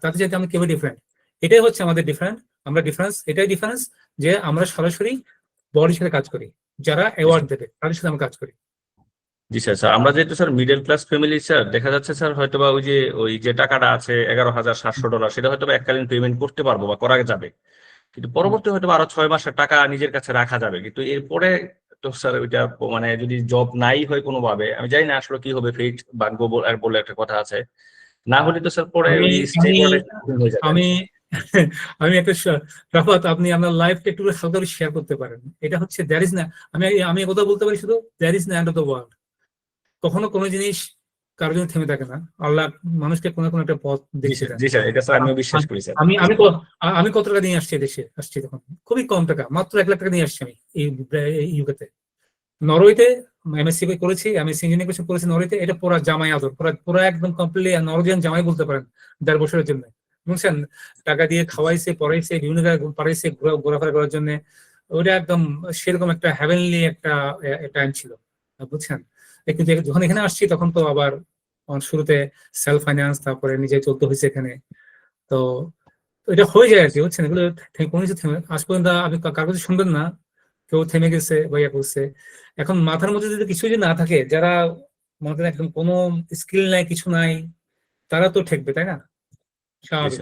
তাদের চাইতে আমরা কিভাবে ডিফারেন্ট, এটাই হচ্ছে আমাদের ডিফারেন্ট, আমরা ডিফারেন্স, এটাই ডিফারেন্স যে আমরা সরাসরি বডির সাথে কাজ করি, যারা অ্যাওয়ার্ড দেবে তাদের সাথে আমরা কাজ করি। জি স্যার, স্যার আমরা যেহেতু sir middle class family sir, দেখা যাচ্ছে স্যার হয়তো বা ওই যে টাকাটা আছে $11,700, সেটা হয়তো এককালীন পেমেন্ট করতে পারবো বা করা যাবে, কিন্তু পরবর্তী হয়তো আরো 6 মাসের টাকা নিজের কাছে রাখা যাবে, কিন্তু এরপরে তো স্যার ওইটা মানে যদি জব নাই হয় কোনোভাবে, আমি জানি না আসলে কি হবে, ফেট ভাগ্য বলে একটা কথা আছে, না হলে তো স্যার পরে ওই আমি আমি একটা রাফাত, আপনি আপনার লাইফটা একটু হালকা করে শেয়ার করতে পারেন। এটা হচ্ছে দ্যার ইজ না, আমি কথা বলতে পারি শুধু, দ্যার ইজ না এন্ড অফ দ্য ওয়ার্ল্ড। কখনো কোনো জিনিস কারোর জন্য থেমে থাকে না, আল্লাহ মানুষকে কোনো কোনো একটা পথ দেখিয়ে দেন। জি স্যার, এটা স্যার আমি বিশ্বাস করি স্যার। আমি কত টাকা নিয়ে আসছি দেশে, আসছি তখন খুবই কম টাকা, মাত্র 1 লাখ টাকা নিয়ে আসছি আমি এই ইউকেতে। নরওয়েতে এমএসসি করেছি, আমি ইঞ্জিনিয়ারিং করেছি নরওয়েতে, এটা পুরো জামাই আদর, পুরো একদম কমপ্লিটলি নরওয়েজিয়ান জামাই বলতে পারেন 1.5 বছরের জন্য, বুঝছেন? টাকা দিয়ে খাওয়াইছে, পড়াইছে, বিভিন্ন জায়গায় পাঠাইছে ঘোরাফেরা করার জন্য, ওইটা একদম সেরকম একটা হ্যাভেনলি একটা টাইম ছিল, বুঝছেন? কিন্তু যখন এখানে আসছি তখন তো আবার শুরুতে সেলফ ফাইন্যান্স, তারপরে নিজে চলতে হয়েছে এখানে, তো এটা হয়ে যায় আর কি, বুঝছেন? এগুলো কোনো কিছু আজ পর্যন্ত আপনি কার কাছে শুনবেন না কেউ থেমে গেছে বা ইয়া করছে। এখন মাথার মধ্যে যদি কিছু যদি না থাকে, যারা মনে করেন একদম কোনো স্কিল নাই, কিছু নাই, তারা তো ঠেকবে, তাই না? স্বাভাবিক,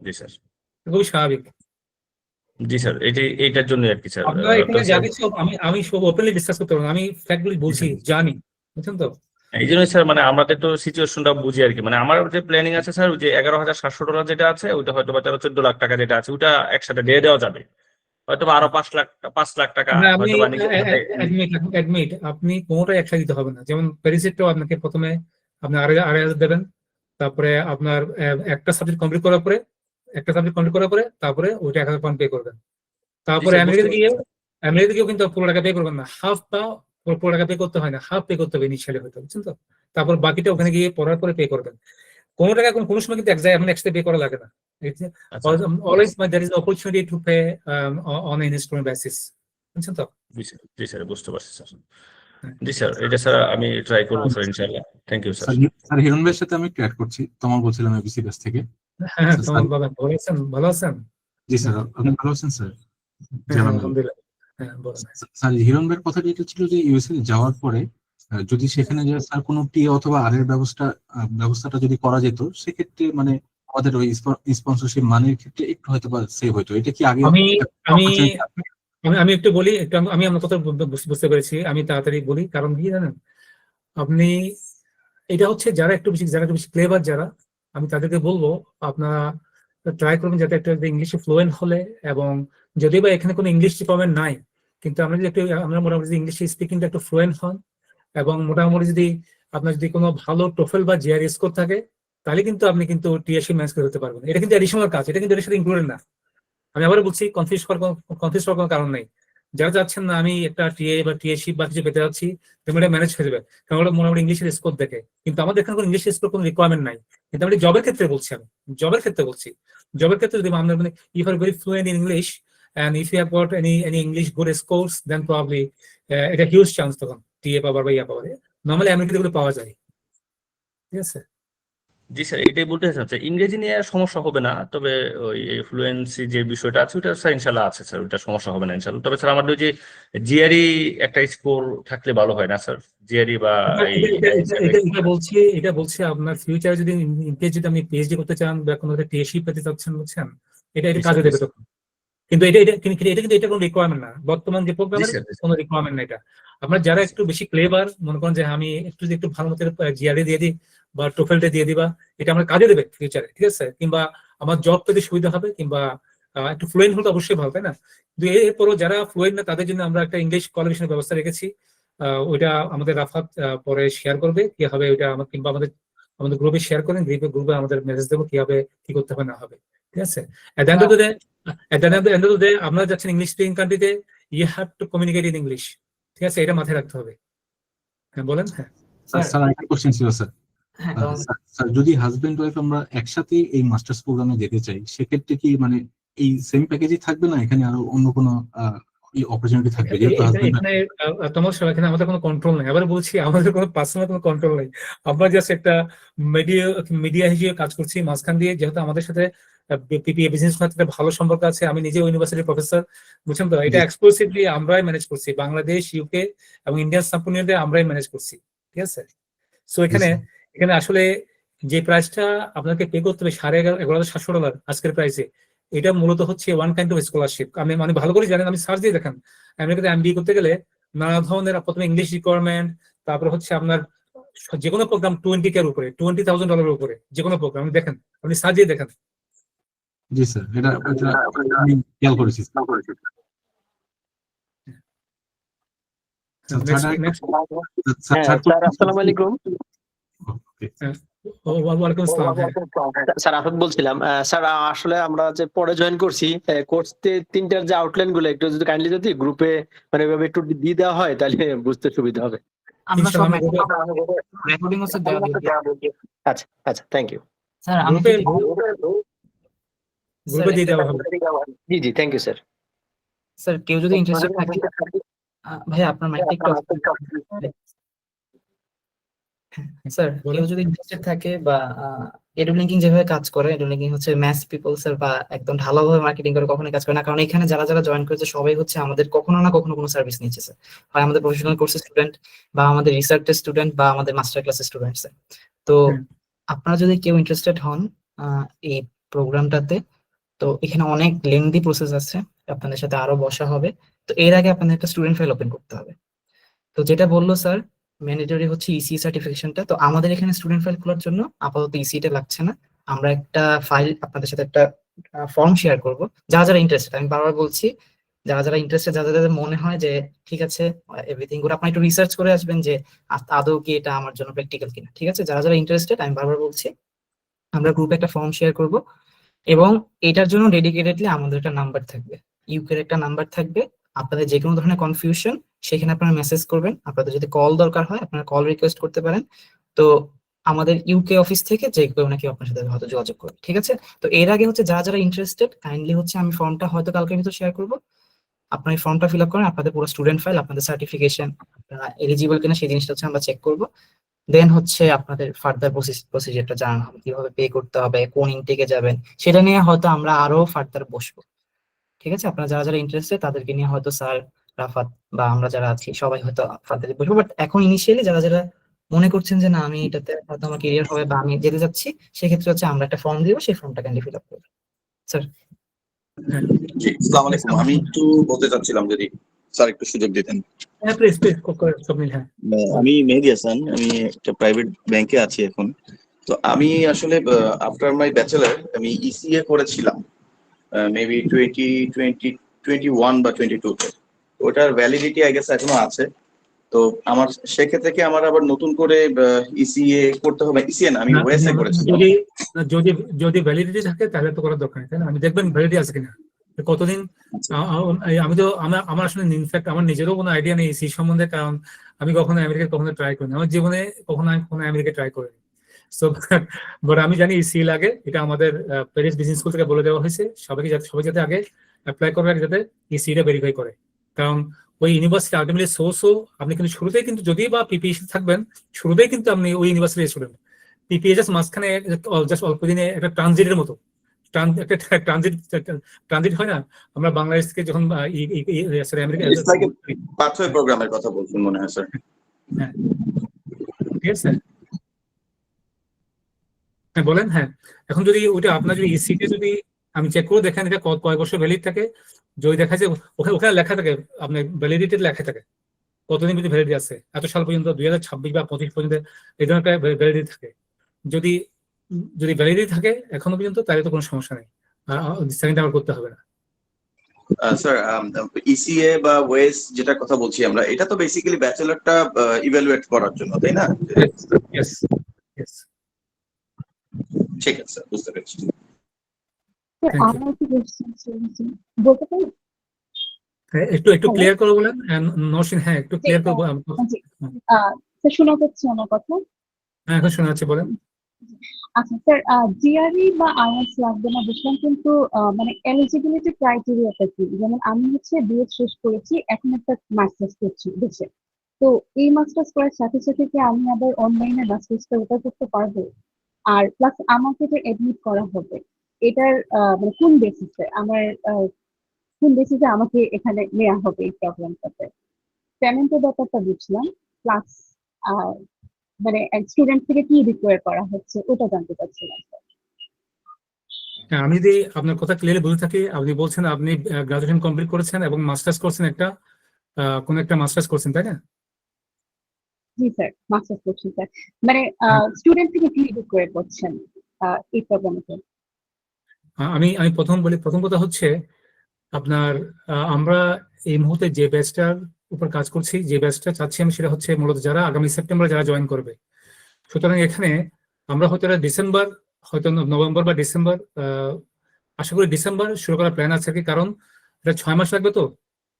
জি স্যার, খুবই স্বাভাবিক। জি স্যার, এইটার জন্য আর কি স্যার। আপনারা এখানে যা কিছু আমি সব ওপেনলি ডিসকাস করতে পারবো, আমি ফ্যাক্টগুলি বলছি, জানি, বুঝছেন তো? এই জন্য স্যার মানে আমাদের তো সিচুয়েশনটা বুঝি আর কি, মানে আমার যে প্ল্যানিং আছে স্যার, যে $11,700 যেটা আছে ওইটা হয়তো বা 13-14 লাখ টাকা যেটা আছে ওটা একসাথে দিয়ে দেওয়া যাবে, হয়তো আরো 5 লাখ টাকা হয়তো বা এক মিনিট, আপনি কোনোটাই একসাথে দিতে হবে না। যেমন প্যারিসেটটাও আপনাকে প্রথমে আপনি 2,500 দেবেন, তারপরে আপনার একটা সাবজেক্ট কমপ্লিট করার পরে তারপরে ওইটা 1,000 পাউন্ড পে করবেন। তারপরে আমেরিকাতে গিয়েও কিন্তু পুরো টাকা পে করবেন না, হাফ বা পুরো টাকা পে করতে হয় না, হাফ পে করতে হবে ইনিশিয়ালি হয়তো, বুঝছেন তো? তারপর বাকিটা ওখানে গিয়ে পড়ার পরে পে করবেন। কোনো টাকা কোনো সময় কিন্তু একসাথে পে করা লাগে না। Always there is opportunity to pay on an installment basis, বুঝছেন তো? জি স্যার, বুঝতে পারছি স্যার। জি স্যার, এটা স্যার আমি ট্রাই করবো স্যার, ইনশাআল্লাহ। Thank you sir. Sir Hiron ভাইয়ের সাথে আমি একটু অ্যাড করছি, তোমার বলছিলাম এবিসি ব্যাচ থেকে। হ্যাঁ, তোমার বাবা ভালো আছেন? জি স্যার, আপনি ভালো আছেন স্যার? আলহামদুলিল্লাহ। হ্যাঁ, বলেন স্যার। হিরণ ভাইয়ের কথা যেটা ছিল যে ইউএসএ যাওয়ার পরে যদি সেখানে যে স্যার কোনো টি অথবা আর এর ব্যবস্থাটা যদি করা যেত, সেক্ষেত্রে মানে আমাদের ওই স্পন্সরশিপ মানের ক্ষেত্রে একটু হয়তো বা সেভ হতো। এটা কি আগে আমি একটু বলি, আমি আমার কথা বুঝতে পেরেছি, আমি তাড়াতাড়ি বলি, কারণ কি জানেন আপনি, এটা হচ্ছে যারা একটু বেশি ক্লেভার যারা, আমি তাদেরকে বলবো আপনারা ট্রাই করবেন যাতে একটু ইংলিশে ফ্লুয়েন্ট হলে, এবং যদিও বা এখানে কোনো ইংলিশ ডিপার্টমেন্ট নাই, কিন্তু আমরা মোটামুটি ইংলিশ স্পিকিংটা একটু ফ্লুয়েন্ট হন, এবং মোটামুটি যদি আপনার যদি কোনো ভালো টোফেল বা জিআরই স্কোর থাকে, তাহলে কিন্তু আপনি কিন্তু টিএসসি ম্যানেজ করতে পারবেন। এটা কিন্তু এডিশনাল কাজ, এটা কিন্তু এর সাথে ইনক্লুডেড না। আমি আবার বলছি, কনফিউজ হওয়ার কোনো কারণ নেই। যারা যাচ্ছেন না আমি একটা টিএ বা টিএসসি বা কিছু পেতে যাচ্ছি, তুমি এটা ম্যানেজ হয়ে যাবে, কারণ ওরা মোটামুটি ইংলিশের স্কোর দেখে। কিন্তু আমাদের এখানে কোনো ইংলিশ স্কোর কোনো রিকোয়ারমেন্ট নাই। কিন্তু আমি জবের ক্ষেত্রে বলছি, জবের ক্ষেত্রে যদি আমরা মানে if are very fluent in English and if you have got any English good scores, then probably এটা হিউজ চান্স তখন টিএ পাওয়ার বা ইয়া পাওয়ার। নর্মালি আমেরিকাতে পাওয়া যায়, ঠিক আছে। জি স্যার, এটাই বলতে চাচ্ছি, ইংরেজি নিয়ে সমস্যা হবে না, তবে ওই ফ্লুয়েন্সি যে বিষয়টা আছে ওটা স্যার ইনশাল্লাহ আছে স্যার, ওটা সমস্যা হবে না ইনশাল্লাহ। তবে স্যার আমাদের ওই যে জিআরই একটা স্কোর থাকলে ভালো হয় না স্যার, জিআরই বা এটা বলছি আপনার ফিউচারে যদি যদি আপনি পিএইচডি করতে চান বা কোনো টিএসসি পেতে চাচ্ছেন, বুঝছেন, এটা কাজে দেবে তখন। কিন্তু এটা কোনো রিকোয়ারমেন্ট না, বর্তমান যে প্রোগ্রামের কোনো রিকোয়ারমেন্ট না এটা। আপনার যারা একটু বেশি ক্লেভার, মনে করেন যে আমি একটু ভালো মতো জিআরই দিয়ে দিই বা টোফেলটা দিয়ে দিবা, এটা আমার কাজে দেবে ফিউচারে, ঠিক আছে। কিংবা আমার জব পেতে সুবিধা হবে, কিংবা একটু ফ্লুয়েন্ট হলে অবশ্যই ভালো, তাই না? কিন্তু এরপরও যারা ফ্লুয়েন্ট না তাদের জন্য আমরা একটা ইংলিশ কোয়ালিফিকেশনের ব্যবস্থা রেখেছি। ওইটা আমাদের রাফাত পরে শেয়ার করবে কি হবে ওইটা, কিংবা আমাদের গ্রুপে শেয়ার করেন, গ্রুপে আমাদের মেসেজ দেবো কি হবে, কি করতে হবে না হবে, ঠিক আছে। At the end of the day, আপনারা যাচ্ছেন ইংলিশ স্পিকিং কান্ট্রিতে, you have to communicate in English, ঠিক আছে, এটা মাথায় রাখতে হবে। হ্যাঁ বলেন। হ্যাঁ স্যার একটা কোশ্চেন ছিল স্যার। স্যার যদি হাজবেন্ড ওয়াইফ আমরা একসাথে এই মাস্টার্স প্রোগ্রামে যেতে চাই, সেক্ষেত্রে কি মানে এই সেম প্যাকেজই থাকবে না, এখানে আরো অন্য কোনো অপরচুনিটি থাকবে? যেহেতু এখানে এখানে আমাদের কোনো কন্ট্রোল নেই, আবার বলছি আমাদের কোনো পার্সোনাল কোনো কন্ট্রোল নেই। আমরা জাস্ট একটা মিডিয়া হিসেবে কাজ করছি মাঝখান দিয়ে, যেহেতু আমাদের সাথে পিপিএ বিজনেস ক্ষেত্রে ভালো সম্পর্ক আছে, আমি নিজে ইউনিভার্সিটির প্রফেসর, বুঝছেন তো। এটা এক্সক্লুসিভলি আমরাই ম্যানেজ করছি, বাংলাদেশ, ইউকে এবং ইন্ডিয়ান সাবকন্টিনেন্টে আমরাই ম্যানেজ করছি, ঠিক আছে। সো এখানে আসলে যে প্রাইসটা আপনাকে পে করতে হবে $11,700 আজকের প্রাইসে, এটা মূলত হচ্ছে ওয়ান কাইন্ড অফ স্কলারশিপ। আমি মানে ভালো করে জানেন, আমি সার্চ দিয়ে দেখেন, আমেরিকাতে এমবিএ করতে গেলে নানা ধরনের প্রথমে ইংলিশ রিকোয়ারমেন্ট, তারপর হচ্ছে আপনার যে কোনো প্রোগ্রাম $20K উপরে, $20,000 উপরে যে কোনো প্রোগ্রাম দেখেন, আপনি সার্চ দিয়ে দেখেন। জি স্যার, এটা আমি খেয়াল করেছি। আসসালামু আলাইকুম স্যার, আফাদ বলছিলাম। স্যার আসলে আমরা যে পরে জয়েন করছি, কোর্স 3টার যে আউটলাইন গুলো একটু যদি কাইন্ডলি যদি গ্রুপে মানে এভাবে একটু দিয়ে দেওয়া হয় তাহলে বুঝতে সুবিধা হবে। আচ্ছা থ্যাংক ইউ স্যার। জি থ্যাংক ইউ স্যার। স্যার কেউ যদি ইন্টারেস্টেড থাকে, ভাই আপনার মাইকটা একটু স্যার, কেউ যদি ইন্টারেস্টেড থাকে বা এডুলিঙ্কিং যেভাবে কাজ করে, এডুলিঙ্কিং হচ্ছে ম্যাথ পিপল স্যার, বা একদম ঢালাওভাবে মার্কেটিং করে কখনোই কাজ করে না, কারণ এখানে যারা জয়েন করেছে সবাই হচ্ছে আমাদের কখনো না কখনো কোনো সার্ভিস নিচ্ছে স্যার, হয় আমাদের প্রফেশনাল কোর্সের স্টুডেন্ট বা আমাদের রিসার্চের স্টুডেন্ট বা আমাদের মাস্টার ক্লাসের স্টুডেন্ট স্যার। তো আপনারা যদি কেউ ইন্টারেস্টেড হন এই প্রোগ্রামটাতে, তো এখানে অনেক লেন্দি প্রসেস আছে, আপনাদের সাথে আরো বসা হবে। তো এর আগে আপনাদের একটা স্টুডেন্ট ফাইল ওপেন করতে হবে। তো যেটা বললো স্যার, ম্যান্ডেটরি হচ্ছে ইসি সার্টিফিকেশনটা। তো আমাদের এখানে স্টুডেন্ট ফাইল খোলার জন্য আপাতত ইসিটা লাগছে না, আমরা একটা ফাইল আপনাদের সাথে একটা ফর্ম শেয়ার করব। যারা ইন্টারেস্টেড, আমি বারবার বলছি, যারা ইন্টারেস্টেড, যাদের মনে হয় যে ঠিক আছে এভরিথিং গুলো, আপনি একটু রিসার্চ করে আসবেন যে আদৌ কি এটা আমার জন্য প্র্যাকটিক্যাল কিনা, ঠিক আছে। যারা ইন্টারেস্টেড, আমি বারবার বলছি, আমরা গ্রুপে একটা ফর্ম শেয়ার করব, এবং এটার জন্য ডেডিকেটেডলি আমাদের একটা নাম্বার থাকবে, ইউকের একটা নাম্বার থাকবে। আপনাদের যে কোনো ধরনের কনফিউশন সেখানে আপনারা মেসেজ করবেন, আপনাদের যদি কল দরকার হয় আপনারা কল রিকোয়েস্ট করতে পারেন। তো আমাদের ইউকে অফিস থেকে যে কেউ নাকি আপনার সাথে হয়তো যোগাযোগ করবে, ঠিক আছে। তো এর আগে হচ্ছে যারা ইন্টারেস্টেড, কাইন্ডলি হচ্ছে আমি ফর্মটা হয়তো কালকের ভিতর শেয়ার করবো, আপনার এই ফর্মটা ফিল আপ করেন, আপনাদের পুরো স্টুডেন্ট ফাইল, আপনাদের সার্টিফিকেশন, আপনারা এলিজিবল কিনা সেই জিনিসটা হচ্ছে আমরা চেক করবো। দেন হচ্ছে আপনাদের ফার্দার প্রসিজারটা জানানো হবে, কিভাবে পে করতে হবে, কোন ইনটেকে যাবেন, সেটা নিয়ে হয়তো আমরা আরো ফার্দার বসবো, ঠিক আছে। আপনারা যারা ইন্টারেস্টেড তাদেরকে নিয়ে হয়তো স্যার, রাফাত বা আমরা যারা আছি সবাই হয়তো ফার্দার বসবো। বাট এখন ইনিশিয়ালি যারা মনে করছেন যে না আমি এটাতে হয়তো আমার কেরিয়ার হবে বা আমি যেতে যাচ্ছি, সেক্ষেত্রে হচ্ছে আমরা একটা ফর্ম দিব, সেই ফর্মটা ক্যান্ডি ফিল আপ করবো স্যার। হ্যাঁ জি, আসসালামু আলাইকুম। আমি একটু বলতে চাচ্ছিলাম যদি স্যার একটু সুযোগ দিতেন। হ্যাঁ প্লিজ প্লিজ স্বপ্নিল, হ্যাঁ আমি মেহেদী হাসান, আমি একটা প্রাইভেট ব্যাংকে আছি এখন। তো আমি আসলে আফটার মাই ব্যাচেলার আমি ইসিএ করেছিলাম মেবি 2021 বা 22 তে। ওটার ভ্যালিডিটি আই গেস এখনো আছে। তো আমার সেক্ষেত্রে কি আমার আবার নতুন করে ইসিএ করতে হবে? ইসিএ না, আমি না, ওয়েসএ না, করেছিলাম। যদি যদি যদি ভ্যালিডিটি থাকে তাহলে তো করার দরকার নেই, তাই না? আমি দেখবেন ভ্যালিডিটি আছে কিনা, কতদিন। আমি তো আমার আসলে ইনফ্যাক্ট আমার নিজেরও কোনো আইডিয়া নেই সি সম্বন্ধে, কারণ আমি কখনো আমেরিকায় কখনো ট্রাই করিনি আমার জীবনে, কখনো আমেরিকা ট্রাই করিনি। সো বাট আমি জানি সি লাগে, এটা আমাদের প্যারিস বিজনেস স্কুল থেকে বলে দেওয়া হয়েছে সবাই যাতে আগে অ্যাপ্লাই করবে যাতে এই সিটা ভেরিফাই করে, কারণ ওই ইউনিভার্সিটি আলটিমেটলি সোর্সও আপনি কিন্তু শুরুতেই কিন্তু যদি বা পিপিএস থাকবেন শুরুতেই কিন্তু আপনি ওই ইউনিভার্সিটি স্টুডেন্ট। পিপিএস মাঝখানে জাস্ট অল্প দিনে একটা ট্রানজিটের মতো, একটা ট্রানজিট হয় না, আমরা বাংলাদেশ থেকে যখন আমেরিকা। পাথওয়ে প্রোগ্রামের কথা বলছেন মনে হয় স্যার। হ্যাঁ ঠিক আছে, হ্যাঁ বলেন। হ্যাঁ এখন যদি ওইটা আপনার যদি ইসিতে যদি আমি চেক করে দেখেন এটা কয় বছর ভ্যালিড থাকে, যদি দেখা যায় ওখানে লেখা থাকে আপনার ভ্যালিডিটি লেখা থাকে কতদিন পর্যন্ত ভ্যালিডিটি আছে, এত সাল পর্যন্ত 2026 বা 25 পর্যন্ত এই ধরনের একটা ভ্যালিডিটি থাকে। যদি ভ্যালিডিটি থাকে এখনো পর্যন্ত তাহলে তো কোনো সমস্যা নেই, সেকেন্ড আবার করতে হবে না। স্যার ইসিএ বা ওয়েস যেটা কথা বলছি আমরা, এটা তো বেসিক্যালি ব্যাচেলরটা ইভ্যালুয়েট করার জন্য, তাই না? ইয়েস ইয়েস, ঠিক আছে স্যার, বুঝতে পেরেছি। একটু ক্লিয়ার করে বলেন নরসিন। হ্যাঁ একটু ক্লিয়ার করবো। শোনা যাচ্ছে আমার কথা? হ্যাঁ এখন শোনা যাচ্ছে, বলেন। আচ্ছা স্যার, জিআরই বা আইএলটিএস লাগবে না বুঝলাম, কিন্তু মানে এলিজিবিলিটি ক্রাইটেরিয়াটা কি? যেমন আমি হচ্ছে বিএড শেষ করেছি, এখন একটা মাস্টার্স করছি দেশে। তো এই মাস্টার্স করার সাথে সাথে কি আমি আবার অনলাইনে মাস্টার্সটা ওটা করতে পারবো? আর প্লাস আমাকে যে এডমিট করা হবে এটার মানে কোন বেসিসে আমাকে এখানে নেওয়া হবে এই প্রবলেমটাতে? পেমেন্টের ব্যাপারটা বুঝলাম, প্লাস মানে স্টুডেন্ট থেকে কি রিকোয়ার করা হচ্ছে ওটা জানতে চাচ্ছিলাম। হ্যাঁ আমি যদি আপনার কথা ক্লিয়ারলি বুঝে থাকি, আপনি বলছেন আপনি গ্রাজুয়েশন কমপ্লিট করেছেন এবং মাস্টার্স করছেন একটা কোন একটা মাস্টার্স করছেন, তাই না? জি স্যার, মাস্টার্স করছি স্যার। মানে স্টুডেন্ট থেকে কি রিকোয়ার করছেন এই প্রবলেমে? আমি প্রথম কথা হচ্ছে আপনার আমরা এই মুহূর্তে যে ব্যাচটার উপর কাজ করছি, যে ব্যাচটা চাচ্ছি আমি, সেটা হচ্ছে মূলত যারা আগামী সেপ্টেম্বরে যারা জয়েন করবে। সুতরাং এখানে আমরা হয়তো ডিসেম্বর, হয়তো নভেম্বর বা ডিসেম্বর, আশা করি ডিসেম্বর শুরু করার প্ল্যান আছে কি, কারণ এটা 6 মাস লাগবে। তো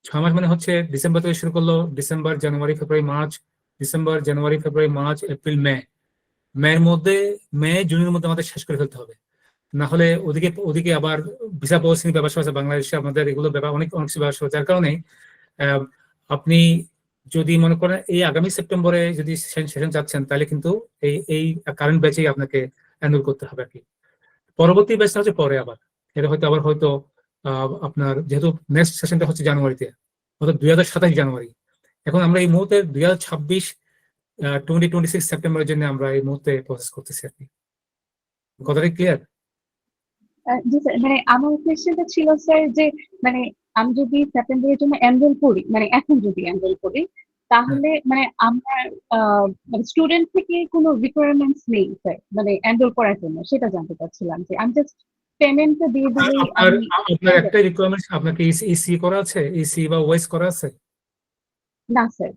6 মাস মানে হচ্ছে ডিসেম্বর থেকে শুরু করলো, December January February March, December January February March April May জুনের মধ্যে আমাদের শেষ করে ফেলতে হবে, না হলে ওদিকে আবার ভিসা প্রসেসিং ব্যবস্থা আছে বাংলাদেশে, আমাদের এগুলো ব্যাপার অনেক ব্যবস্থা, যার কারণে আপনি যদি মনে করেন এই আগামী সেপ্টেম্বরে যদি সেশন যাচ্ছেন তাহলে কিন্তু এই কারেন্ট ব্যাচেই আপনাকে এনরোল করতে হবে আর কি। পরবর্তী ব্যাচটা হচ্ছে পরে আবার, এটা হয়তো আপনার যেহেতু নেক্সট সেশনটা হচ্ছে জানুয়ারিতে, অর্থাৎ 2027 জানুয়ারি। এখন আমরা এই মুহূর্তে 2026 সেপ্টেম্বরের জন্য আমরা এই মুহূর্তে প্রসেস করতেছি আর কি। কথাটা ক্লিয়ার? জি স্যার, মানে আমার কোয়েশ্চেনটা ছিল স্যার যে মানে আমি যদি সেপ্টেম্বরের জন্য এনরোল করি, মানে এখন যদি এনরোল করি, তাহলে মানে আমার মানে স্টুডেন্ট থেকে কোনো রিকোয়ারমেন্টস নেই স্যার মানে এনরোল করার জন্য, সেটা জানতে চাচ্ছিলাম যে আমি জাস্ট পেমেন্টটা দিয়ে দিলেই আপনার একটা রিকোয়ারমেন্টস, আপনাকে ইসি করা আছে, ইসি বা ওয়েস করা আছে? না স্যার,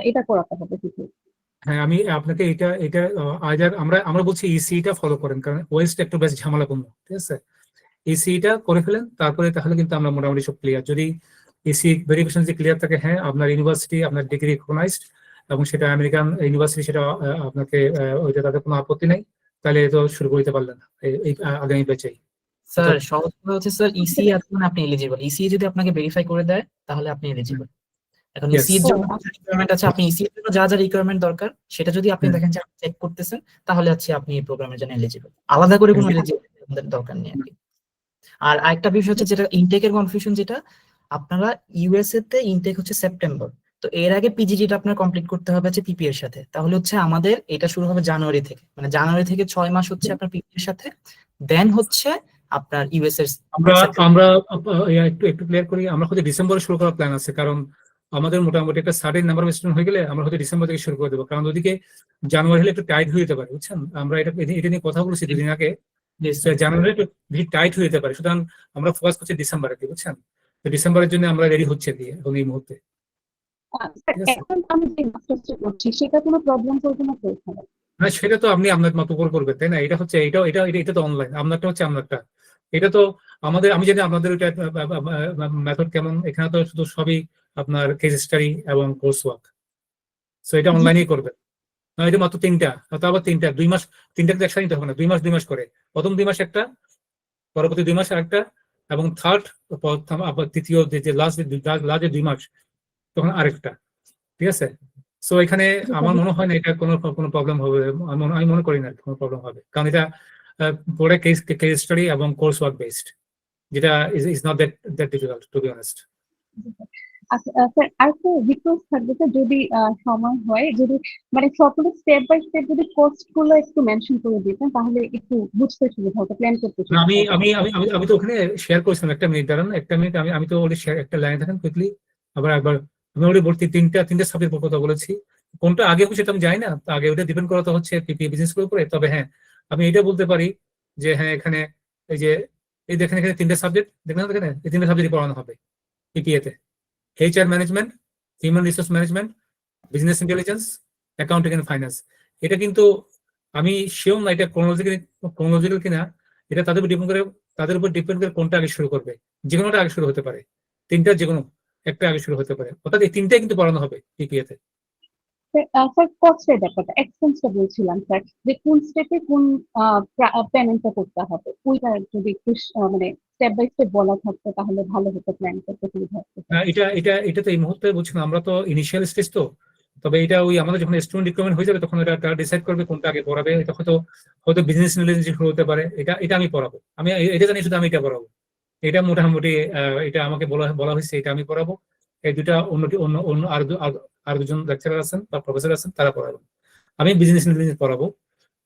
এটা করাতে হবে কিছু। হ্যাঁ আমি আপনাকে এটা আইদার আমরা বলছি ইসিটা ফলো করেন, কারণ ওয়েস্ট একটু বেশ ঝামেলাপূর্ণ, ঠিক আছে? ইসিটা করে ফেলেন, তারপরে তাহলে কিন্তু আমরা মোটামুটি সব ক্লিয়ার। যদি ইসি ভেরিফিকেশন যদি ক্লিয়ার থাকে, হ্যাঁ আপনার ইউনিভার্সিটি আপনার ডিগ্রি রিকগনাইজড এবং সেটা আমেরিকান ইউনিভার্সিটি, সেটা আপনাকে ওইটা তাদের কোনো আপত্তি নেই, তাহলে তো শুরু করতে পারলেন এই আগামী ব্যাচেই। স্যার সহজ কথা হচ্ছে স্যার ইসি এখন আপনি এলিজিবল, ইসি যদি আপনাকে ভেরিফাই করে দেয় তাহলে আপনি এলিজিবল। এখন ইসি এর জন্য রিকোয়ারমেন্ট আছে, আপনি ইসি এর জন্য যা রিকোয়ারমেন্ট দরকার সেটা যদি আপনি দেখেন যে আপনি চেক করতেছেন, তাহলে হচ্ছে আপনি এই প্রোগ্রামের জন্য এলিজিবল। আলাদা করে কোনো এলিজিবিলিটি আমাদের দরকার নেই আর কি। আর আরেকটা বিষয় হচ্ছে যেটা ইনটেকের কনফিউশন, যেটা আপনারা ইউএসএ তে ইনটেক হচ্ছে সেপ্টেম্বর, তো এর আগে পিজিডিটা আপনার কমপ্লিট করতে হবে হচ্ছে পিপি এর সাথে, তাহলে হচ্ছে আমাদের এটা শুরু হবে জানুয়ারি থেকে, মানে জানুয়ারি থেকে 6 মাস হচ্ছে আপনার পিপি এর সাথে, দেন হচ্ছে আপনার ইউএস এর আমরা আমরা একটু ক্লিয়ার করি, আমরা হয়তো ডিসেম্বরে শুরু করার প্ল্যান আছে, কারণ আমাদের মোটামুটি একটা সার্টেন নাম্বার অফ স্টুডেন্ট হয়ে গেলে আমরা হয়তো ডিসেম্বর থেকে শুরু করে দেবো, কারণ ওদিকে জানুয়ারি হলে একটু টাইট হয়ে যেতে পারে, বুঝছেন? আমরা এটা নিয়ে কথা বলেছি দুদিন আগে, জানুয়ারি একটু বেশি টাইট হয়ে যেতে পারে, সুতরাং আমরা ফোকাস করছি ডিসেম্বরে, বুঝছেন? তো ডিসেম্বরের জন্য আমরা রেডি হচ্ছে দিয়ে এখন এই মুহূর্তে। এখন আমি যে মাস্টার্সটা করছি সেটা কোনো প্রবলেম করবে না তো এখানে? না, সেটা তো আপনি আপনার মতো করে করবেন, তাই না? এটা হচ্ছে এটা তো অনলাইন, আপনারটা হচ্ছে আপনারটা, এটা তো আমাদের, আমি জানি আপনাদের ওইটা মেথড কেমন, এখানে তো শুধু সবই আপনার কেস স্টাডি এবং কোর্স ওয়ার্ক, সো এটা অনলাইনেই করবেন। এটা মাত্র 3টা, তো আবার 3টা 2 মাস, 3টা কিন্তু একসাথে নিতে হবে না, 2 মাস করে, প্রথম 2 মাস একটা, পরবর্তী 2 মাস আরেকটা, এবং থার্ড আবার তৃতীয় যে লাস্ট 2 মাস তখন আরেকটা, ঠিক আছে? সো এখানে আমার মনে হয় না এটা কোনো প্রবলেম হবে, আমি মনে করি না কোনো প্রবলেম হবে, কারণ এটা পরে কেস স্টাডি এবং কোর্স ওয়ার্ক বেসড, যেটা is not that difficult to be honest. আচ্ছা স্যার, আরেকটা রিকোয়েস্ট থাকবে স্যার, যদি সময় হয়, যদি মানে সকলে স্টেপ বাই স্টেপ যদি কোর্স গুলো একটু মেনশন করে দিতেন তাহলে একটু বুঝতে সুবিধা হতো, প্ল্যান করতে সুবিধা আমি হতো। আমি আমি আমি আমি তো ওখানে শেয়ার করেছিলাম, একটা মিনিট দাঁড়ান, একটা মিনিট, আমি তো অলরেডি শেয়ার, একটা লাইন থাকেন কুইকলি, আবার আমি অলরেডি বলছি তিনটা সাবজেক্ট কথা বলেছি, কোনটা আগে হবে সেটা আমি জানি না, তো আগে ওটা ডিপেন্ড করা তো হচ্ছে পিপিএ বিজনেস এর উপরে। তবে হ্যাঁ, আমি এটা বলতে পারি যে হ্যাঁ, এখানে এই যে এই দেখেন, এখানে 3টে সাবজেক্ট দেখেন, এখানে এই 3টে সাবজেক্ট পড়ানো হবে পিপিএ তে: HR management, human resource management, business intelligence, accounting and finance. এটা কিন্তু আমি শিওর না এটা ক্রোনোলজিক্যাল কিনা, এটা তাদের উপর ডিপেন্ড করে কোনটা আগে শুরু করবে, যে কোনোটা আগে শুরু হতে পারে, 3টা যে কোনো একটা আগে শুরু হতে পারে, অর্থাৎ এই 3টাই কিন্তু পড়ানো হবে পিপিএ তে। স্যার কস্টের ব্যাপারটা, এক্সপেন্সটা বলছিলাম স্যার, যে কোন স্টেপে কোন পেমেন্টটা করতে হবে, ওইটা যদি একটু মানে স্টেপ বাই স্টেপ বলা থাকতো তাহলে ভালো হতো, প্ল্যান করতে সুবিধা হতো। এটা তো এই মুহূর্তে বলছি না, আমরা তো ইনিশিয়াল স্টেজ, তো তবে এটা ওই আমাদের যখন স্টুডেন্ট রিক্রুটমেন্ট হয়ে যাবে তখন এটা ডিসাইড করবে কোনটা আগে পড়াবে, এটা হয়তো বিজনেস ইন্টেলিজেন্স শুরু হতে পারে, এটা আমি পড়াবো, আমি এটা জানি, শুধু আমি এটা পড়াবো, এটা মোটামুটি এটা আমাকে বলা হয়েছে, এটা আমি পড়াবো। এই দুটা অন্য আর দুজন লেকচারার আছেন বা প্রফেসর আছেন, তারা পড়াবেন, আমি বিজনেস ইন্টেলিজেন্স পড়াবো।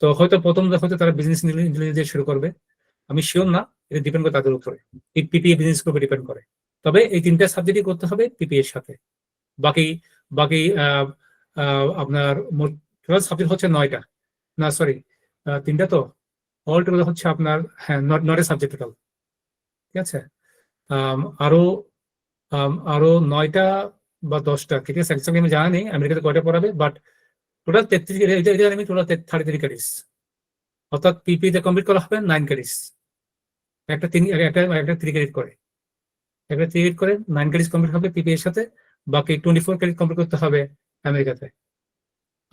তো হয়তো হয়তো তারা বিজনেস ইন্টেলিজেন্স দিয়ে শুরু করবে, আমি শিওর না, এটা ডিপেন্ড করে তাদের উপরে, এই পিপিএ বিজনেস উপরে ডিপেন্ড করে। তবে এই 3টা সাবজেক্টই করতে হবে পিপিএ এর সাথে, বাকি আপনার মোট টোটাল সাবজেক্ট হচ্ছে 9টা, না সরি 3টা, তো অল টোটাল হচ্ছে আপনার, হ্যাঁ, 9টা সাবজেক্ট টোটাল, ঠিক আছে? আরো 9টা বা 10টা, ঠিক আছে, একসঙ্গে আমি জানা নেই আমেরিকাতে কয়টা পড়াবে, বাট টোটাল 33, আমি টোটাল 33 ক্রেডিটস, অর্থাৎ পিপি তে কমপ্লিট করা হবে 9 ক্রেডিটস, একটা 3 ক্রেডিট করে, 9 ক্রেডিট কমপ্লিট হবে পিপি এর সাথে, বাকি 24 ক্রেডিট কমপ্লিট করতে হবে আমেরিকাতে।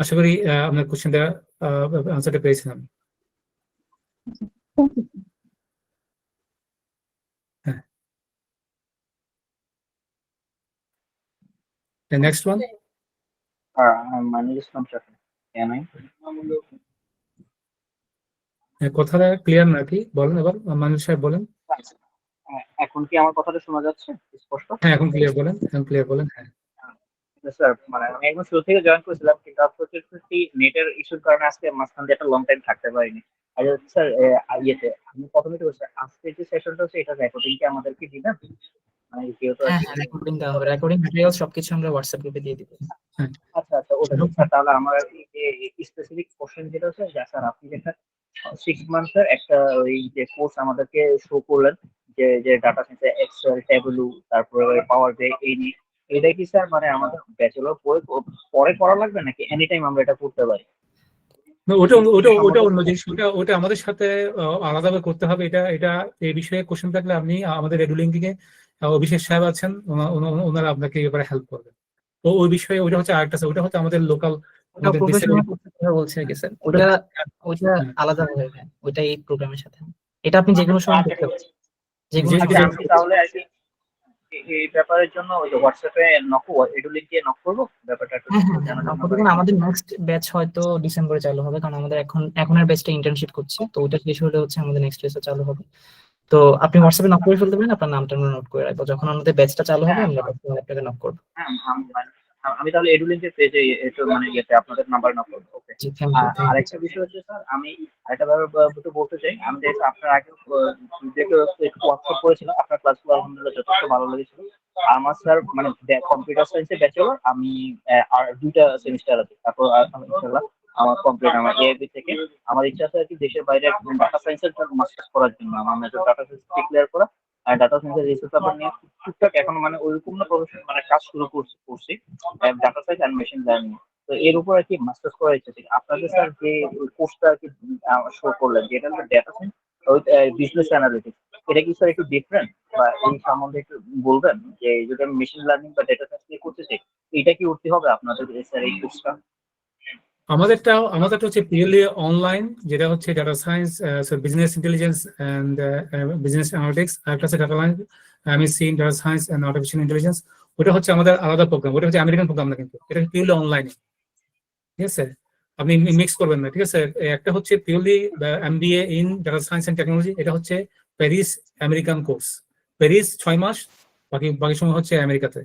আশা করি আপনার কোশ্চেনটা আনসারটা পেয়েছিলাম। হ্যাঁ, নেক্সট ওয়ান। কথাটা ক্লিয়ার নাকি, বলেন আবার, মানুষ সাহেব বলেন। এখন কি আমার কথাটা শোনা যাচ্ছে স্পষ্ট? হ্যাঁ, এখন ক্লিয়ার বলেন, হ্যাঁ। স্যার, মানে আমি একদম শুরু থেকে জয়েন করেছিলাম, কিন্তু আনফরচুনেটলি নেটের ইস্যুর কারণে আজকে মাঝখান দিয়ে একটা লং টাইম থাকতে পারিনি। আর স্যার ইয়েতে আমি প্রথমে তো আজকে যে সেশনটা হচ্ছে এটা রেকর্ডিং কি আমাদেরকে দিবেন? মানে যেহেতু রেকর্ডিং দেওয়া হবে, রেকর্ডিং ম্যাটেরিয়াল সবকিছু আমরা হোয়াটসঅ্যাপ গ্রুপে দিয়ে দিব। আচ্ছা, ওটা স্যার, তাহলে আমার স্পেসিফিক কোশ্চেন যেটা হচ্ছে, স্যার আপনি যেটা 6 মান্থের একটা ওই যে কোর্স আমাদেরকে শো করলেন, যে ডাটা সায়েন্সে এক্সেল, ট্যাবলু, তারপরে পাওয়ার বি, এটা কি স্যার মানে আমাদের ব্যাচেলর পরে করা লাগবে নাকি এনি টাইম আমরা এটা করতে পারি? ওটা অন্য জিনিস, ওটা আমাদের সাথে আলাদাভাবে করতে হবে। এটা এই বিষয়ে কোশ্চেন থাকলে আপনি আমাদের রেডুলিং থেকে অভিষেক সাহেব আছেন, ওনারা আপনাকে এই ব্যাপারে হেল্প করবেন। ওই বিষয়ে ওটা হচ্ছে আরেকটা, ওটা হচ্ছে আমাদের লোকাল বলছে কি স্যার, ওটা আলাদা হয়ে যায়, ওইটা এই প্রোগ্রামের সাথে, এটা আপনি যেকোনো সময় করতে পারেন, তাহলে আর কি এই ব্যাপারের জন্য ওই হোয়াটসঅ্যাপে রেডুলিং দিয়ে নক করব ব্যাপারটা। আমাদের নেক্সট ব্যাচ হয়তো ডিসেম্বরে চালু হবে, কারণ আমাদের এখনের ব্যাচটা ইন্টার্নশিপ করছে, তো ওটা শেষ হলে হচ্ছে আমাদের নেক্সট ব্যাচটা চালু হবে। তো আপনি হোয়াটসঅ্যাপে নক করে ফেলতে পারেন, আপনার নামটা আমরা নোট করে রাখবো, যখন আমাদের ব্যাচটা চালু হবে আমরা আপনাকে নক করব। আমি তাহলে এডুলিংকের পেজে একটু মানে ইয়েতে আপনাদের নাম্বার না করবো। ওকে। জি, থ্যাংক ইউ। আরেকটা বিষয় হচ্ছে স্যার, আমি আরেকটা ব্যাপার বলতে চাই, আমি যেহেতু আপনার আগে একটু ওয়ার্কশপ করেছিলাম, আপনার ক্লাসগুলো আলহামদুলিল্লাহ যথেষ্ট ভালো লেগেছিল। আমার স্যার মানে কম্পিউটার সায়েন্সে ব্যাচেলর, আমি আর 2টা সেমিস্টার আছে, তারপর ইনশাআল্লাহ আমার কমপ্লিট আমার এআইবি থেকে। আমার ইচ্ছা আছে আর কি দেশের বাইরে ডাটা সায়েন্সের জন্য মাস্টার্স করার জন্য, আমার মেজর ডাটা সায়েন্স ক্লিয়ার করা, আর ডাটা সায়েন্সের রিসার্চ পেপার নিয়ে টুকটাক এখন মানে ওইরকম না প্রফেশন মানে কাজ শুরু করছি data science and machine learning. তো এর উপর আর কি মাস্টার্স করার ইচ্ছা ছিল। আপনাদের স্যার যে কোর্সটা আর কি শো করলেন, যেটা হলো data science with business analytics, এটা কি স্যার একটু ডিফারেন্ট, বা এই সম্বন্ধে একটু বলবেন যে যদি আমি মেশিন লার্নিং বা ডেটা সায়েন্স নিয়ে করতে চাই, এটা কি উঠতে হবে আপনাদের স্যার এই কোর্সটা? আমাদেরটা হচ্ছে পিওরলি অনলাইন, যেটা হচ্ছে data science, business intelligence and business analytics. আর একটা আছে data MSc in data science and artificial intelligence. ওটা হচ্ছে আমাদের আলাদা প্রোগ্রাম, ওটা হচ্ছে আমেরিকান প্রোগ্রাম না, কিন্তু এটা পিওরলি অনলাইনে। ঠিক আছে, আপনি মিক্স করবেন না। ঠিক আছে, একটা হচ্ছে purely MBA in data science and technology, এটা হচ্ছে প্যারিস আমেরিকান কোর্স, প্যারিস 6 মাস, বাকি সময় হচ্ছে আমেরিকাতে।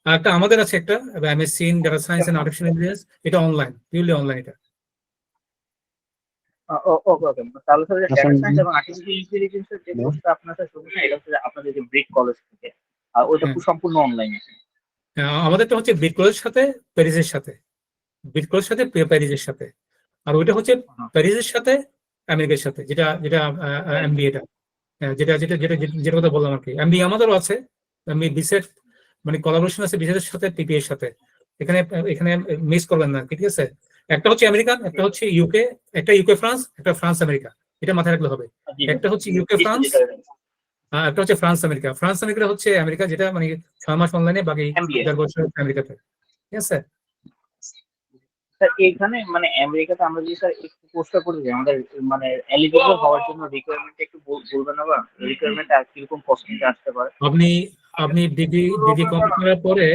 আর একটা আমাদের আছে একটা MSc in data science and artificial intelligence, এটা অনলাইন, পিওরলি অনলাইন এটা। ওকে ওকে, তাহলে স্যার ডাটা সায়েন্স এবং আর্টিফিশিয়াল ইন্টেলিজেন্সের যে কোর্সটা আপনার স্যার শুরু হয়, এটা হচ্ছে আপনাদের যে ব্রিক কলেজ থেকে, আর ওইটা সম্পূর্ণ অনলাইন। আমাদেরটা হচ্ছে বিট কলেজের সাথে প্যারিসের সাথে, বিট কলেজের সাথে প্যারিসের সাথে, আর ওইটা হচ্ছে প্যারিসের সাথে আমেরিকার সাথে, যেটা যেটা এমবিএটা, যেটা যেটা যেটা যেটা কথা বললাম আর কি। এমবিএ আমাদেরও আছে, বিসেট মানে কোলাবোরেশন আছে বিসেটের সাথে, পিপি এর সাথে। এখানে এখানে মিস করবেন না, ঠিক আছে? একটা হচ্ছে আমেরিকান, একটা হচ্ছে ইউকে, একটা ইউকে ফ্রান্স, একটা ফ্রান্স আমেরিকা, এটা মাথায় রাখলে হবে। একটা হচ্ছে ইউকে ফ্রান্স, একটা হচ্ছে ফ্রান্স আমেরিকা। ফ্রান্স আমেরিকা হচ্ছে আমেরিকা, যেটা মানে 6 মাস অনলাইনে, বাকি 4 বছর আমেরিকাতে। ঠিক আছে স্যার, এখানে মানে আমেরিকাতে আমরা যদি স্যার একটু কোর্সটা করতে যাই, আমাদের মানে এলিজিবল হওয়ার জন্য রিকোয়ারমেন্ট একটু বলবেন না, বা রিকোয়ারমেন্ট আর কিরকম কস্টিংটা আসতে পারে? আপনি ডিগ্রি কমপ্লিট করার পরে,